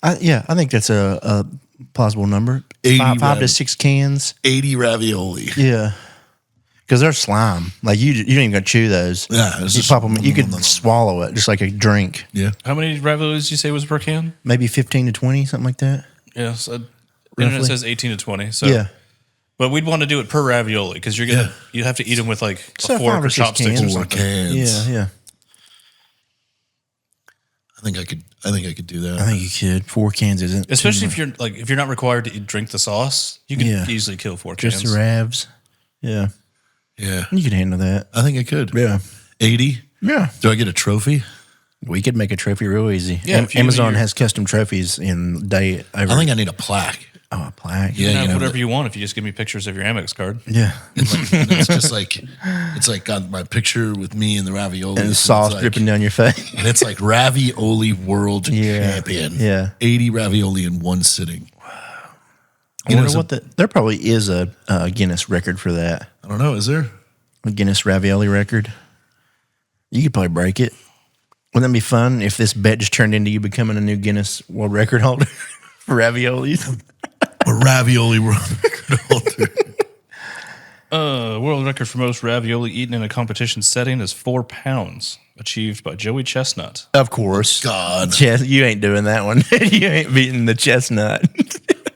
I think that's a plausible number. 80 Five to 6 cans. 80 ravioli. Yeah. Because they're slime. Like you don't even gonna chew those. Yeah, it's You just- pop them. You could swallow it just like a drink. Yeah. How many raviolis did you say was per can? Maybe 15 to 20, something like that. Yes. Internet Roughly. says 18 to 20. So. Yeah. But we'd want to do it per ravioli because you're gonna you have to eat them with like So a fork 5 or or 6 chopsticks or cans. 4 something. cans. Yeah. I think I could do that. I think you could. 4 cans isn't. too Especially much. if you're not required to drink the sauce, you can Yeah. easily kill 4 Just cans. the ravs. Yeah. Yeah. You could handle that. I think I could. Yeah. 80. Yeah. Do I get a trophy? We could make a trophy real easy. Yeah, if you give me Amazon your- has custom trophies in day over. I think I need a plaque. a plaque. Yeah, You can you have know, whatever you want if you just give me pictures of your Amex card. Yeah. it's just like it's like got my picture with me and the ravioli And sauce dripping down your face. And it's like ravioli world Yeah. champion. Yeah. 80 ravioli in one sitting. I wonder what there probably is a Guinness record for that. I don't know. Is there? A Guinness ravioli record. You could probably break it. Wouldn't that be fun if this bet just turned into you becoming a new Guinness world record holder for raviolis? A ravioli world record holder. World record for most ravioli eaten in a competition setting is 4 pounds, achieved by Joey Chestnut. Of course. God. You ain't doing that one. You ain't beating the chestnut.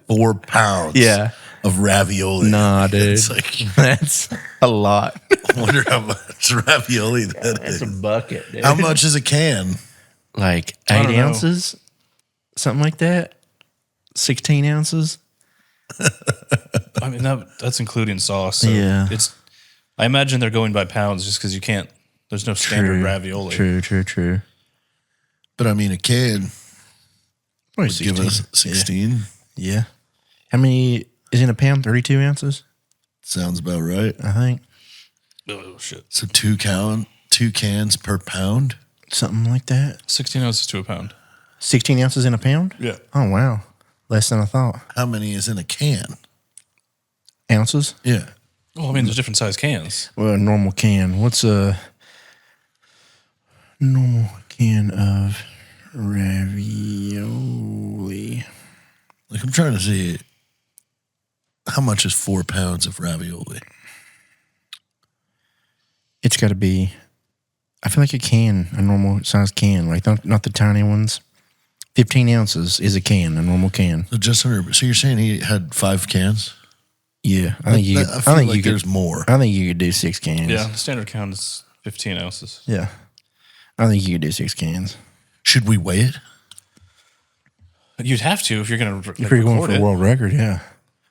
4 pounds. Yeah. Of ravioli. Nah, dude. It's like, That's a lot. I wonder how much ravioli that That's is. a bucket, dude. How much is a can? Like I 8 don't know. ounces? Something like that? 16 ounces? I mean, that's including sauce. So Yeah. I imagine they're going by pounds just because you can't. There's no standard ravioli. True. But I mean, a can Probably would give us 16. Yeah. How many is in a pound? 32 ounces, Sounds about right. I think. Oh shit! So 2 cans per pound. Something like that. 16 ounces to a pound. 16 ounces in a pound? Yeah. Oh, wow. Less than I thought. How many is in a can? Ounces? Yeah. Well, I mean, there's different size cans. Well, a normal can. What's Normal can of ravioli. Like, I'm trying to see how much is 4 pounds of ravioli. It's got to be, I feel like a normal size can, like not the tiny ones. 15 ounces is a can, a normal can. So just under. So you're saying he had 5 cans? Yeah, I think I feel like there's more. I think you could do 6 cans. Yeah, the standard count is 15 ounces. Yeah, I think you could do 6 cans. Should we weigh it? You'd have to if you're going to If you're going for a world record, yeah.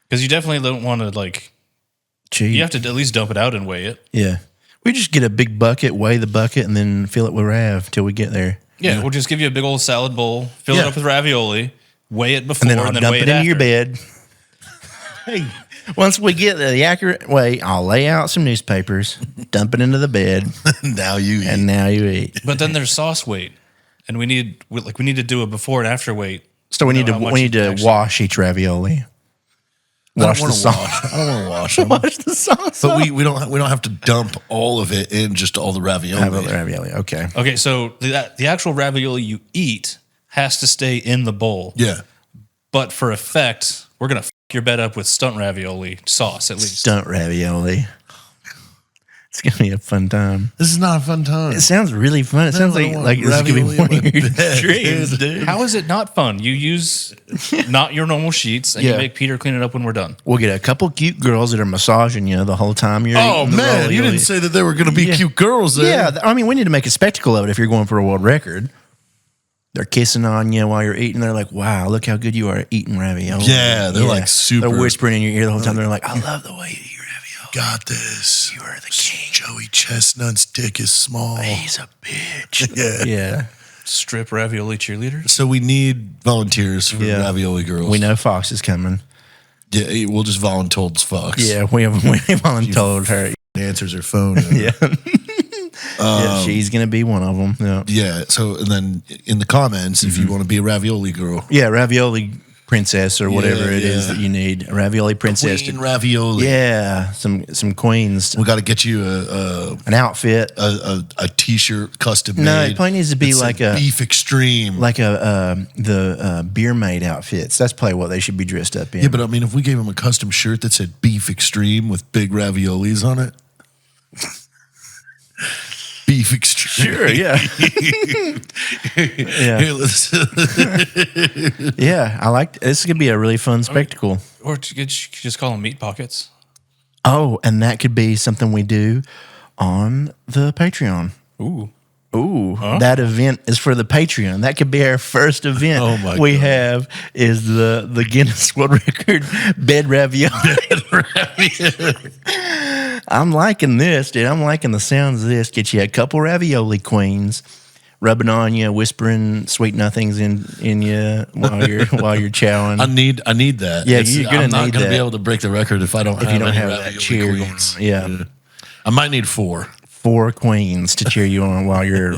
Because you definitely don't want to, like, Cheap. you have to at least dump it out and weigh it. Yeah. We just get a big bucket, weigh the bucket, and then fill it with Rav till we get there. Yeah, we'll just give you a big old salad bowl, fill it up with ravioli, weigh it before, And then I'll dump weigh it it into after. your bed. Hey, once we get the accurate weight, I'll lay out some newspapers, dump it into the bed, Now you eat. and now you eat. But then there's sauce weight, and we need to do a before and after weight. So we need how to much you can actually- wash each ravioli. Wash the sauce. I don't want to wash them. Wash the sauce. But we don't have to dump all of it in just all the ravioli. Have a ravioli. Okay. Okay, so the actual ravioli you eat has to stay in the bowl. Yeah. But for effect, we're gonna f your bed up with stunt ravioli sauce at least. Stunt ravioli. It's gonna be a fun time. This is not a fun time. It sounds really fun. It sounds I don't like want this is gonna be ravioli one in of my your bed, dreams, dude. How is it not fun? You use not your normal sheets, and you Yeah. make Peter clean it up when we're done. We'll get a couple cute girls that are massaging you the whole time you're Oh, eating the man. You ravioli. didn't say that there were going to be Yeah. cute girls there. Yeah, I mean, we need to make a spectacle of it if you're going for a world record. They're kissing on you while you're eating. They're like, wow, look how good you are at eating ravioli. Yeah, they're like super- They're whispering in your ear the whole time. They're like, I love the way you eat ravioli. Got this. You are the king. Joey Chestnut's dick is small. He's a bitch. Yeah. Yeah. Strip ravioli cheerleaders. So we need volunteers for Yeah. ravioli girls. We know Fox is coming. Yeah, we'll just volunteer Fox. Yeah, we haven't told her. Answers her phone. Yeah. Yeah, she's going to be one of them. Yeah. Yeah. So, and then in the comments, if you want to be a ravioli girl, Yeah, ravioli princess or whatever it is yeah. that you need. A ravioli princess. Queen ravioli. Yeah, some queens. We got to get you An outfit. a t-shirt custom made. No, it probably needs to be that like said a beef extreme. like the beer maid outfits. That's probably what they should be dressed up in. Yeah, but I mean, if we gave them a custom shirt that said beef extreme with big raviolis on it. Beef extreme. sure, yeah, Here, yeah, let's- yeah. I like this. Could be a really fun spectacle. Or you could just call them meat pockets. Oh, and that could be something we do on the Patreon. Ooh. Ooh, that event is for the Patreon. That could be our first event. Oh, my we God. have is the Guinness World Record bed ravioli. I'm liking this, dude. I'm liking the sounds of this. Get you a couple ravioli queens rubbing on you, whispering sweet nothings in you while you're chowing. I need that. Yeah, you're gonna I'm not need gonna that. be able to break the record if I don't if have you don't any have that ravioli cheer going queens. on. Yeah. I might need 4. 4 queens to cheer you on while you're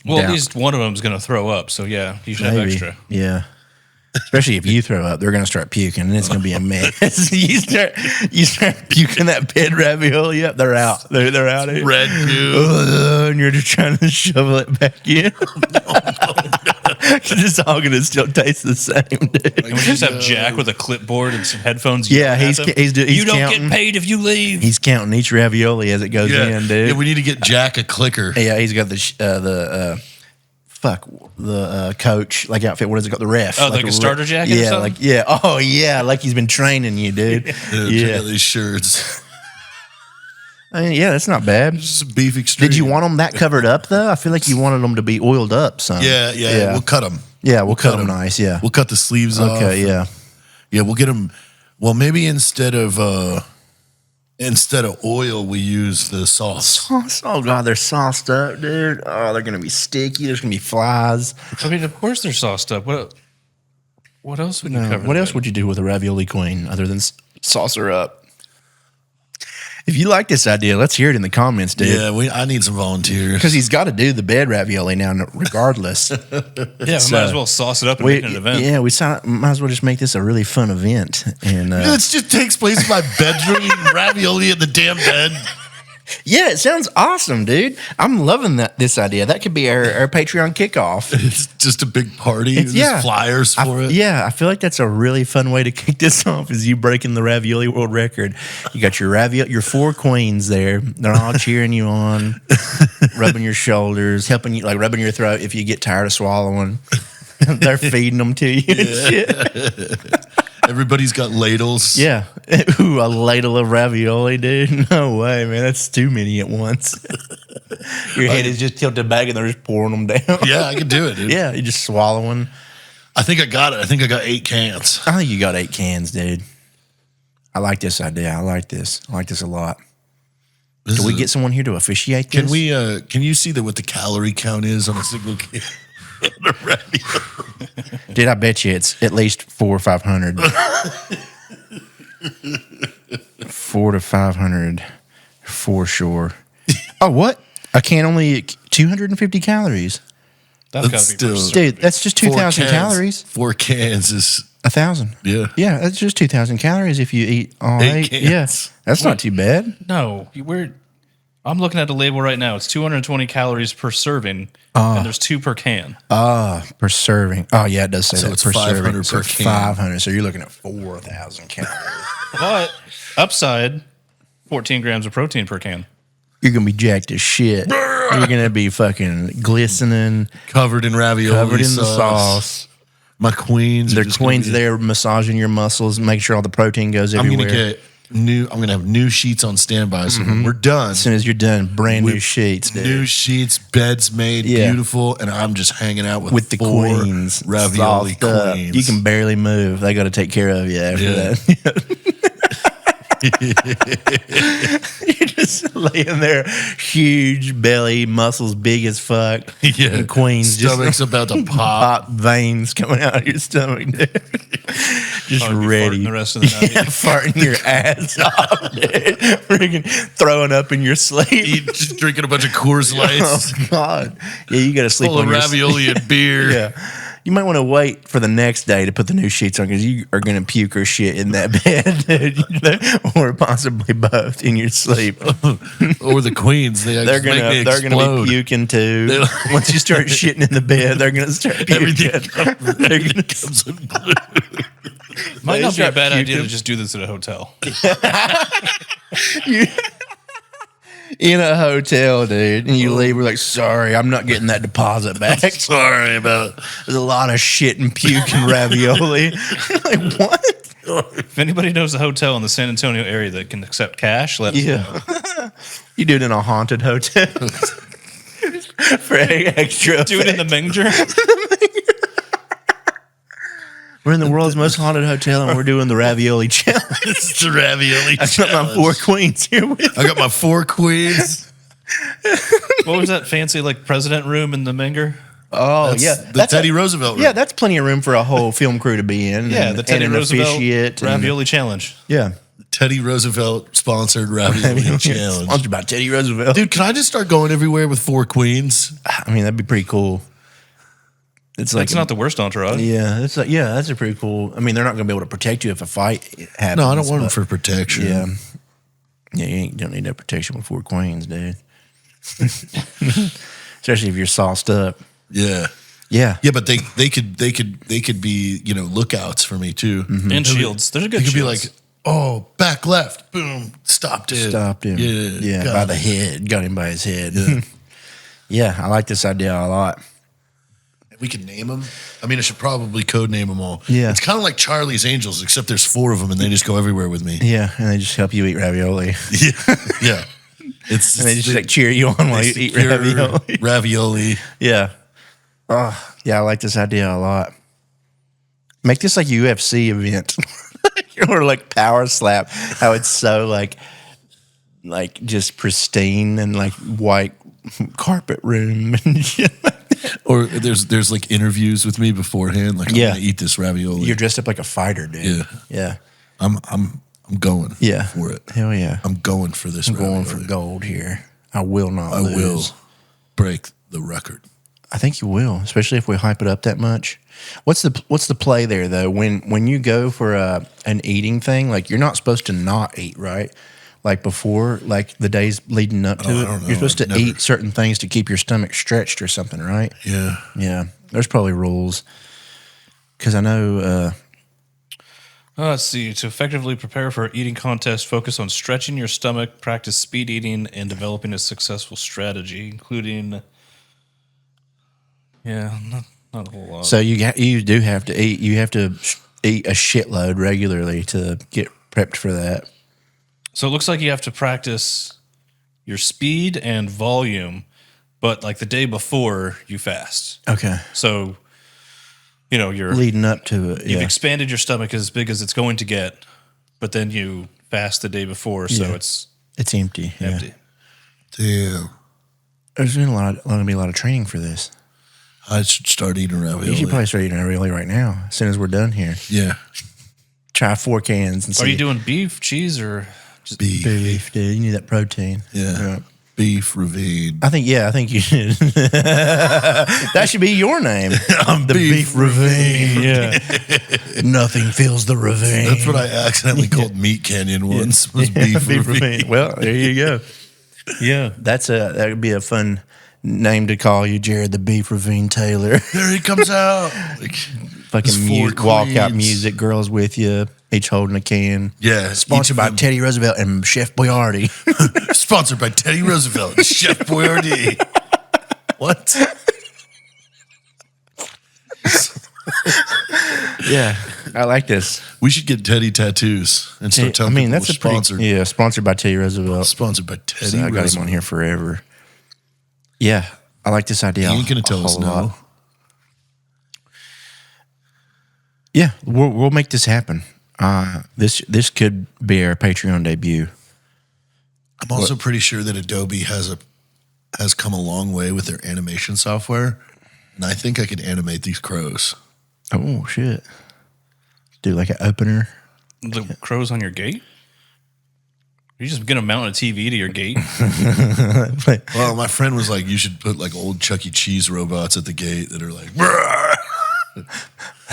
Well, down. at least one of them's going to throw up. So, yeah, you should have Maybe. extra. Yeah. Especially if you throw up, they're gonna start puking, and it's gonna be a mess. you start puking that bed ravioli up, they're out. They're out. Of here. Red goo. And you're just trying to shovel it back in. It's all gonna still taste the same, dude. And we just have Jack with a clipboard and some headphones. Yeah, yelling he's at them. he's You don't counting. get paid if you leave. He's counting each ravioli as it goes in, dude. Yeah, we need to get Jack a clicker. Yeah, he's got the coach like outfit. What is it called? The ref. Oh, like a starter jacket or Yeah, something? like Oh yeah, like he's been training you, dude. Check Yeah. out these shirts. I mean, yeah, that's not bad. This is beef extreme. Did you want them that covered up though? I feel like you wanted them to be oiled up. Some. Yeah. We'll cut them. Yeah, we'll cut them 'em. nice. Yeah. We'll cut the sleeves off. Okay. Yeah. Yeah, we'll get them. Well, maybe instead of oil, we use the sauce. Oh god, they're sauced up, dude. Oh, they're gonna be sticky. There's gonna be flies. I mean, of course they're sauced up. What else would you cover? What else would you do with a ravioli queen other than sauce her up? If you like this idea, let's hear it in the comments, dude. Yeah, I need some volunteers. Because he's got to do the bed ravioli now, regardless. Yeah, we might as well sauce it up and make it an event. Yeah, might as well just make this a really fun event. And This just takes place in my bedroom, eating ravioli in the damn bed. Yeah, it sounds awesome, dude. I'm loving this idea. That could be our Patreon kickoff. It's just a big party. It's- There's yeah. flyers for it. Yeah, I feel like that's a really fun way to kick this off. Is you breaking the ravioli world record? You got your 4 queens there. They're all cheering you on, rubbing your shoulders, helping you, like rubbing your throat if you get tired of swallowing. They're feeding them to you and shit. Everybody's got ladles. Yeah. Ooh, a ladle of ravioli, dude. No way, man. That's too many at once. Your head is just tilted back and they're just pouring them down. Yeah, I can do it, dude. Yeah, you're just swallowing. I think I got it. I think I got 8 cans. I think you got 8 cans, dude. I like this idea. I like this. I like this a lot. Can we get someone here to officiate this? Can we? Can you see what the calorie count is on a single can? Dude, I bet you it's at least 400 or 500. 400 to 500 for sure. Oh, what? A can only 250 calories. That's That's got to be still- Dude, that's just 2,000 calories. 4 cans is 1,000. yeah. Yeah, that's just 2,000 calories if you eat all 8 8. Yeah, cans. that's not too bad. No, I'm looking at the label right now. It's 220 calories per serving, and there's 2 per can. Per serving. Oh, yeah, it does say So that. it's per 500 serving. per So it's can. 500. So you're looking at 4,000 calories. But upside, 14 grams of protein per can. You're going to be jacked as shit. You're going to be fucking glistening, Covered in ravioli covered in the sauce. My queens. Their queens there massaging your muscles, make sure all the protein goes I'm everywhere. gonna get new. I'm gonna have new sheets on standby. So when we're done, As soon as you're done, brand new sheets, dude. new sheets, beds made, Yeah. beautiful, and I'm just hanging out with The 4 queens. ravioli Soft up. queens. You can barely move. They got to take care of you after Yeah. that. You're just laying there, huge belly, muscles big as fuck. Yeah. And queens Stomach's just about to pop. pop veins coming out of your stomach, dude. Just Probably be ready. farting the rest of the night. Yeah, farting your ass off, dude. Freaking throwing up in your sleep. Just drinking a bunch of Coors Lights, Oh God! Yeah, you got to sleep full on of your ravioli and beer. Yeah. You might want to wait for the next day to put the new sheets on because you are going to puke or shit in that bed, dude. Or possibly both in your sleep. Or the queens. They're They're gonna gonna be puking too. Once you start shitting in the bed, they're gonna start puking. They're gonna comes in blue. Might not be a start bad idea to puking. just do this at a hotel. in a hotel, dude, and you leave. We're like, sorry, I'm not getting that deposit back. Sorry about it. There's a lot of shit and puke and ravioli. Like what? If anybody knows a hotel in the San Antonio area that can accept cash, let us know. Yeah. You do it in a haunted hotel for extra. Do it in the Manger. We're in the world's most haunted hotel, and we're doing the ravioli challenge. It's the ravioli. I got my 4 queens here with. I got my 4 queens. What was that fancy like president room in the Manger? Oh That's yeah, the Teddy Roosevelt room. Yeah, that's plenty of room for a whole film crew to be in. Yeah, and, the Teddy and an Roosevelt officiate and- ravioli challenge. Yeah, Teddy Roosevelt sponsored ravioli challenge. sponsored by Teddy Roosevelt. Dude, can I just start going everywhere with 4 queens? I mean, that'd be pretty cool. It's like That's not the worst entourage. that's a pretty cool. I mean, they're not going to be able to protect you if a fight happens. No, I don't want them but- for protection. Yeah, you don't need that protection with 4 queens, dude. Especially if you're sauced up. Yeah. Yeah, Yeah, but they could be, lookouts for me too. And shields. There's a good They could be shields. like, oh, back left, boom, stopped it. stopped him. Yeah, by got the it. head, got him by his head. Yeah, I like this idea a lot. We can name them. I mean, I should probably code name them all. Yeah. It's kind of like Charlie's Angels, except there's 4 of them and they just go everywhere with me. Yeah, and they just help you eat ravioli, Yeah. It's and they just like cheer you on while you eat secure ravioli. ravioli. Yeah. Oh, yeah, I like this idea a lot. Make this like a UFC event. Or like power slap. How it's so like just pristine and like white carpet room and shit. Or there's like interviews with me beforehand. Like, I'm Yeah. gonna eat this ravioli. You're dressed up like a fighter, dude. Yeah. Yeah. I'm going Yeah. for it. Hell yeah. I'm going for this I'm going for ravioli. gold here. I will not I lose. will break the record. I think you will, especially if we hype it up that much. What's the play there though? When you go for an eating thing, like you're not supposed to not eat, right? like before, like the days leading up to I it? don't know. You're supposed to I've never- eat certain things to keep your stomach stretched or something, right? Yeah. Yeah, there's probably rules. Because I know, Let's see. To effectively prepare for an eating contest, focus on stretching your stomach, practice speed eating, and developing a successful strategy, including. Yeah, not a whole lot. so you do have to eat. You have to eat a shitload regularly to get prepped for that. So it looks like you have to practice your speed and volume, but like the day before you fast. Okay, So, you're leading up to it, you've yeah. expanded your stomach as big as it's going to get, but then you fast the day before, so Yeah. it's It's empty. Yeah. empty. Damn. There's been going to be a lot of training for this. I should start eating ravioli. You should probably start eating ravioli right now, as soon as we're done here. Yeah. Try 4 cans and see. Are you doing beef, cheese, or just Beef. beef, dude? You need that protein. Yeah. Beef ravine. I think you should. That should be your name. The Beef Ravine. Yeah. Nothing fills the ravine. That's what I accidentally called Meat Canyon once. Was beef ravine. Well, there you go. Yeah, that would be a fun name to call you, Jared the Beef Ravine Taylor. There he comes out. Like, Fucking his 4 walkout queens. music, girls with you, each holding a can. Yeah. Sponsored by Teddy Roosevelt and Chef Boyardee. Sponsored by Teddy Roosevelt and Chef Boyardee. What? Yeah, I like this. We should get Teddy tattoos and start telling people that's we're a pretty, sponsored. Yeah, sponsored by Teddy Roosevelt. Sponsored by Teddy So I got him Roosevelt. on here forever. Yeah, I like this idea. He ain't gonna a tell us whole no. lot. Yeah, we'll make this happen. This could be our Patreon debut. I'm also pretty sure that Adobe has come a long way with their animation software, and I think I could animate these crows. Oh shit! Do like an opener. the crows on your gate? You're just gonna mount a TV to your gate? Well, my friend was like, you should put like old Chuck E. Cheese robots at the gate that are like, "Brrr."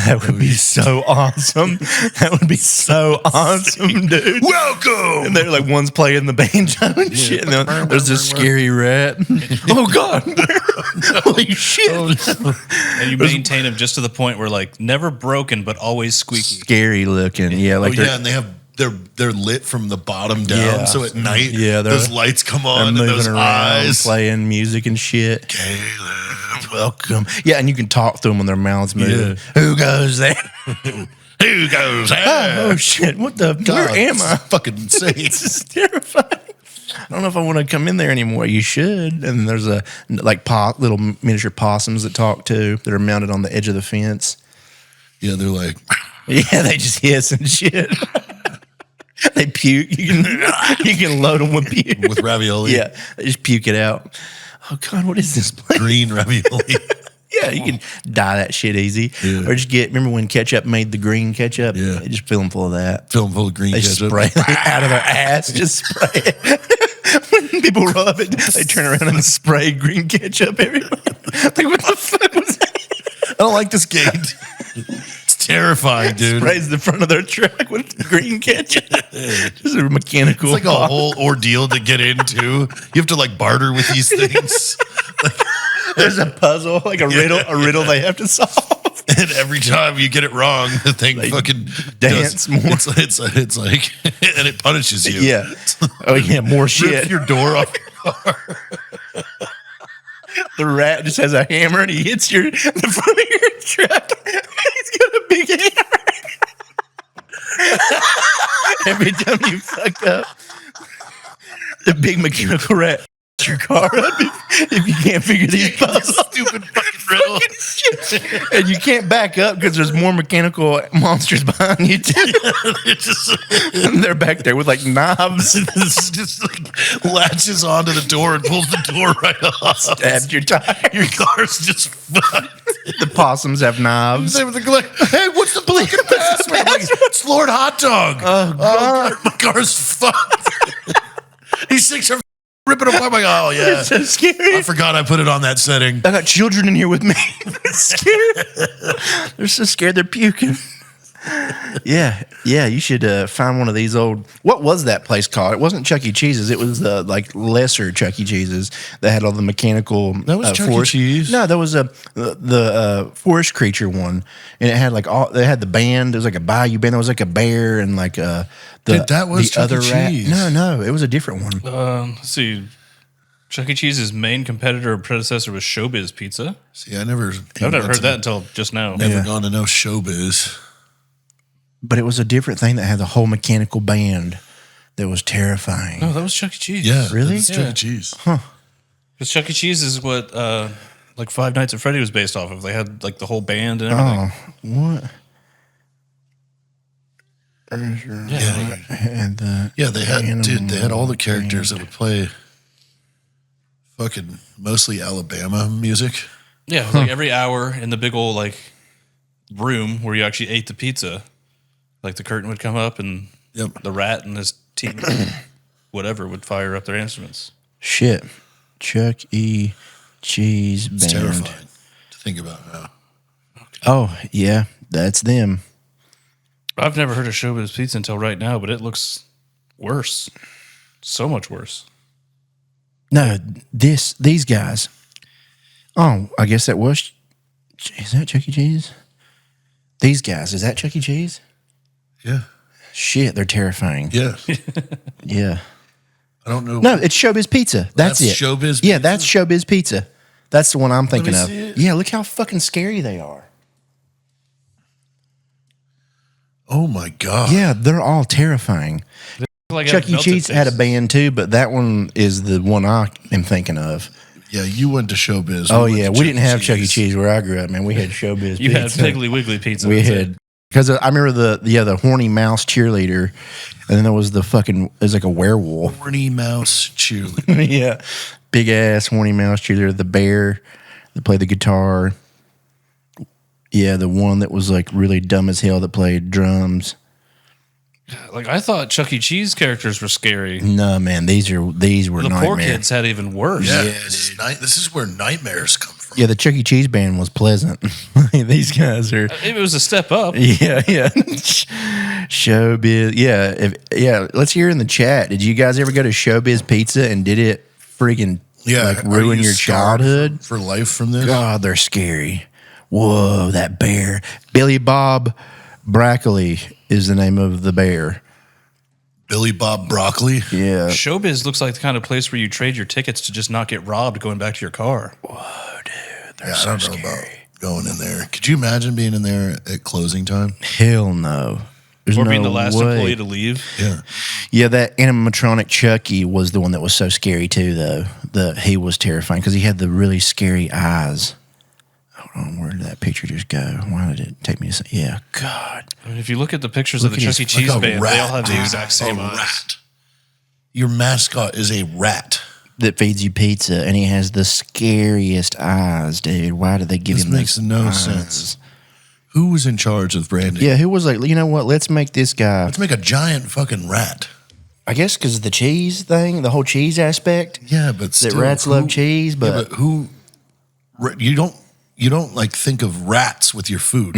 That would be so awesome. That would be so awesome, dude. Welcome. And they're like, one's playing the banjo and shit. And then there's this scary rat. Oh God! Holy shit! And you maintain them just to the point where like never broken but always squeaky. Scary looking. Yeah, Oh like yeah, and they have they're lit from the bottom down, Yeah. so at night, Yeah, they're- those lights come they're on and moving those around, eyes. playing music and shit. Caleb, Welcome. Yeah, and you can talk to them when their mouths move. Who goes there? who goes there? Oh shit! What the? Where am this I? is fucking insane. This is terrifying. I don't know if I want to come in there anymore. You should. And there's a like little miniature possums that talk too, that are mounted on the edge of the fence. Yeah, they're like, Yeah, they just hiss and shit. They puke. You can load them with puke. with ravioli. Yeah, they just puke it out. Oh God, what is this place? Green ravioli. Yeah, you can dye that shit easy. Yeah. Or just remember when ketchup made the green ketchup? Yeah. They just fill them full of that. Fill them full of green They ketchup. spray it out of their ass. Just spray it. When people rub it, they turn around and spray green ketchup everywhere. Like, what the fuck was that? I don't like this gate. It's terrifying, dude. Sprays the front of their truck with green ketchup. Just a mechanical. It's like a whole ordeal to get into. You have to like barter with these things. There's a puzzle, like a riddle they have to solve. And every time you get it wrong, the thing fucking dance more. It's like, and it punishes you. Yeah. Oh yeah, more shit. Rips your door off your car. The rat just has a hammer and he hits the front of your truck. He's got a big hammer. Every time you fuck up, the big mechanical rat hits your car up if you can't figure these puzzles. Stupid fucking riddle. Shit. And you can't back up because there's more mechanical monsters behind you too. And they're back there with like knobs. This just like latches onto the door and pulls the door right off. Stabs your tire. Your car's just fucked. The possums have knives. They were like, hey, what's the fucking password? I'm like, it's Lord Hot Dog. Oh, God. My car's fucked. These things are ripping apart. I'm like, oh, yeah. It's so scary. I forgot I put it on that setting. I got children in here with me. They're scared. They're so scared they're puking. Yeah, you should find one of these old. What was that place called? It wasn't Chuck E. Cheese's. It was the like lesser Chuck E. Cheese's that had all the mechanical. That was Chuck E. forest. Cheese? No, that was the forest creature one, and it had like all. They had the band. It was like a bayou band. There was like a bear and like That was Chuck E. rat. Cheese. No, it was a different one. Let's see. Chuck E. Cheese's main competitor or predecessor was ShowBiz Pizza. See, I've never heard that until just now. Never gone to no showbiz. But it was a different thing that had the whole mechanical band that was terrifying. No, that was Chuck E. Cheese. Yeah, Really? that's Chuck E. Cheese. Because Chuck E. Cheese is what like Five Nights at Freddy was based off of. They had like the whole band and everything. What? Yeah, And they had they had all the characters that would play fucking mostly Alabama music. Yeah, it was like every hour in the big old like room where you actually ate the pizza, like the curtain would come up and the rat and his team, whatever, would fire up their instruments. Shit. Chuck E. Cheese band. It's terrifying to think about now. Oh, yeah, that's them. I've never heard of ShowBiz Pizza until right now, but it looks worse. So much worse. No, these guys. Oh, I guess that was. Is that Chuck E. Cheese? These guys, is that Chuck E. Cheese? Yeah. Shit, they're terrifying. Yeah. Yeah. I don't know. No, it's ShowBiz Pizza. That's it. ShowBiz Yeah, Pizza? that's ShowBiz Pizza. That's the one I'm thinking me of. see it. Yeah, look how fucking scary they are. Oh my God. Yeah, they're all terrifying. Like Chuck E. Cheese had a band too, but that one is the one I am thinking of. Yeah, you went to showbiz. Oh went yeah, to we didn't have Chuck E. Cheese where I grew up, man. We had ShowBiz. You had Pizza. Piggly Wiggly Pizza. We that's had it. because I remember the horny mouse cheerleader, and then there was the fucking it was like a werewolf. Horny mouse cheerleader. Yeah, big ass horny mouse cheerleader. The bear that played the guitar. Yeah, the one that was like really dumb as hell that played drums. Like I thought Chuck E. Cheese characters were scary. No, man, these were The nightmare. poor kids had even worse. Yeah, this is where nightmares come from. Yeah, the Chuck E. Cheese band was pleasant. These guys are. It was a step up. Yeah. ShowBiz. Yeah. Let's hear in the chat. Did you guys ever go to ShowBiz Pizza and did it freaking like are ruin you your scarred childhood? for life from this? God, they're scary. Whoa, that bear. Billy Bob Broccoli is the name of the bear. Billy Bob Broccoli. Yeah. ShowBiz looks like the kind of place where you trade your tickets to just not get robbed going back to your car. Yeah, I don't know about going in there. Could you imagine being in there at closing time? Hell no. There's Or no being the last way. employee to leave. Yeah. Yeah, that animatronic Chucky was the one that was so scary too, though. He was terrifying because he had the really scary eyes. Hold on, where did that picture just go? Why did it take me to say? Yeah, God. I mean, if you look at the pictures Look of the at Chuck E. his- Cheese Like a band, rat, they all have the dude. exact same A eyes. rat. Your mascot is a rat. That feeds you pizza, and he has the scariest eyes, dude. Why did they give This him makes those no eyes? sense. Who was in charge of branding? Yeah, who was like, you know what? Let's make this guy. Let's make a giant fucking rat. I guess because of the cheese thing, the whole cheese aspect. Yeah, but That still, rats love cheese, yeah, but, but who? You don't like think of rats with your food.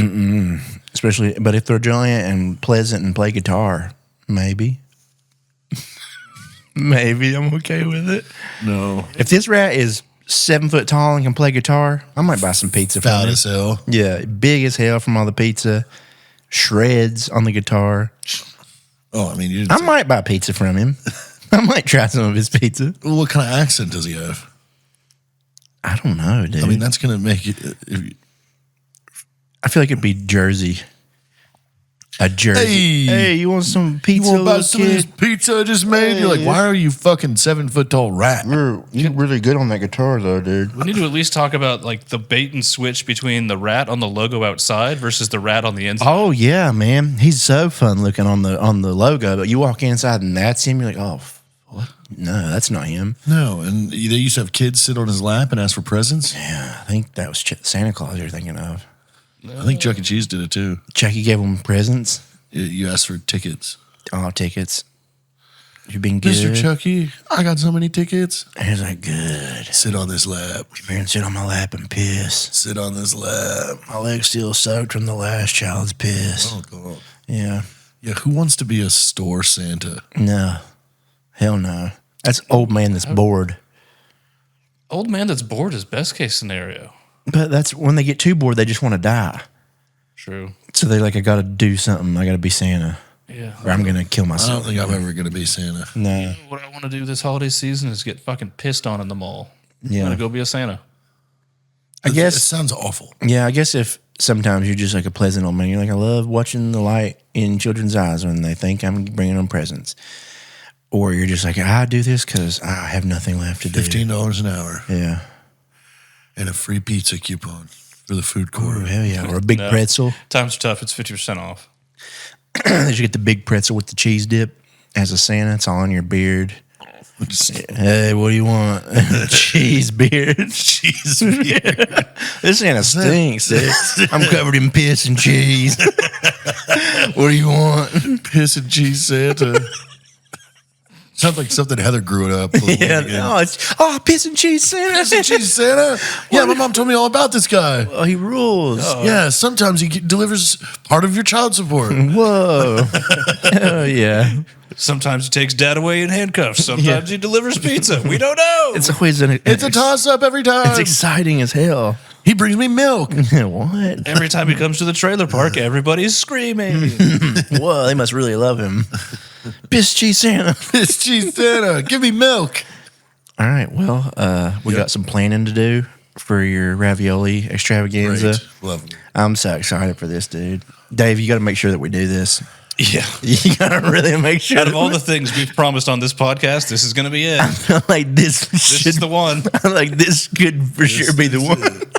especially, but if they're giant and pleasant and play guitar, maybe. Maybe I'm okay with it. No, If this rat is 7 foot tall and can play guitar, I might buy some pizza from fat him. as hell. Yeah, big as hell from all the pizza, shreds on the guitar. Oh, I mean, you didn't I say- might buy pizza from him. I might try some of his pizza. Well, what kind of accent does he have? I don't know, dude. I mean, that's gonna make it. I feel like it'd be Jersey. A Jersey. Hey, you want some You pizza, want to buy little some of this kid? pizza I just made? You're like, why are you fucking 7 foot tall rat? You're really good on that guitar, though, dude. We need to at least talk about like the bait and switch between the rat on the logo outside versus the rat on the inside. Oh yeah, man. He's so fun looking on the logo, but you walk inside and that's him. You're like, oh, what? No, that's not him. No, and they used to have kids sit on his lap and ask for presents. Yeah, I think that was Santa Claus you're thinking of. I think Chuck E. Cheese did it too. Chucky gave him presents. You asked for tickets. Oh, tickets. You've been good. Mr. Chucky, I got so many tickets. And he's like, good. Sit on this lap. Come here and sit on my lap and piss. Sit on this lap. My leg's still soaked from the last child's piss. Oh, God. Yeah. Yeah, who wants to be a store Santa? No. Hell no. That's old man that's bored. Old man that's bored is best case scenario. But that's when they get too bored, they just want to die. True. So they're like, I got to do something. I got to be Santa. Yeah. Or I'm going to kill I myself. don't think I'm ever going to be Santa. No. What I want to do this holiday season is get fucking pissed on in the mall. Yeah. I'm going to go be a Santa. I It guess. sounds awful. Yeah, I guess if sometimes you're just like a pleasant old man, you're like, I love watching the light in children's eyes when they think I'm bringing them presents. Or you're just like, I do this because I have nothing left to do. $15 an hour Yeah. and a free pizza coupon for the food court. Oh, hell yeah. Or a big pretzel. Times are tough. It's 50% off. They should get the big pretzel with the cheese dip as a Santa. It's all on your beard. Hey, what do you want? Cheese beard. Cheese beard. This Santa stinks. I'm covered in piss and cheese. What do you want? Piss and cheese Santa. Sounds like something Heather grew up. Yeah, no, it's piss and cheese Santa. Piss and cheese Santa? Yeah, my mom told me all about this guy. Oh, he rules. Yeah, sometimes he delivers part of your child support. Whoa. Oh, yeah. Sometimes he takes dad away in handcuffs. Sometimes he delivers pizza. We don't know. It's always It's a toss-up every time. It's exciting as hell. He brings me milk. What? Every time he comes to the trailer park, everybody's screaming. Whoa, they must really love him. Piss cheese Santa. Piss cheese Santa. Give me milk. All right, well, we got some planning to do for your ravioli extravaganza. Great. Love it. I'm so excited for this, dude. Dave, you got to make sure that we do this. Yeah. You got to really make sure. Out of all the things we've promised on this podcast, this is going to be it. like this, This is the one. like this could for sure be the one.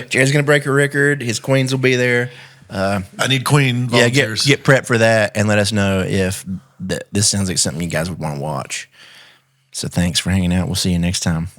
Jared's gonna break a record. His queens will be there. I need queen Yeah, volunteers. get prepped for that, and let us know if this sounds like something you guys would want to watch. So thanks for hanging out. We'll see you next time.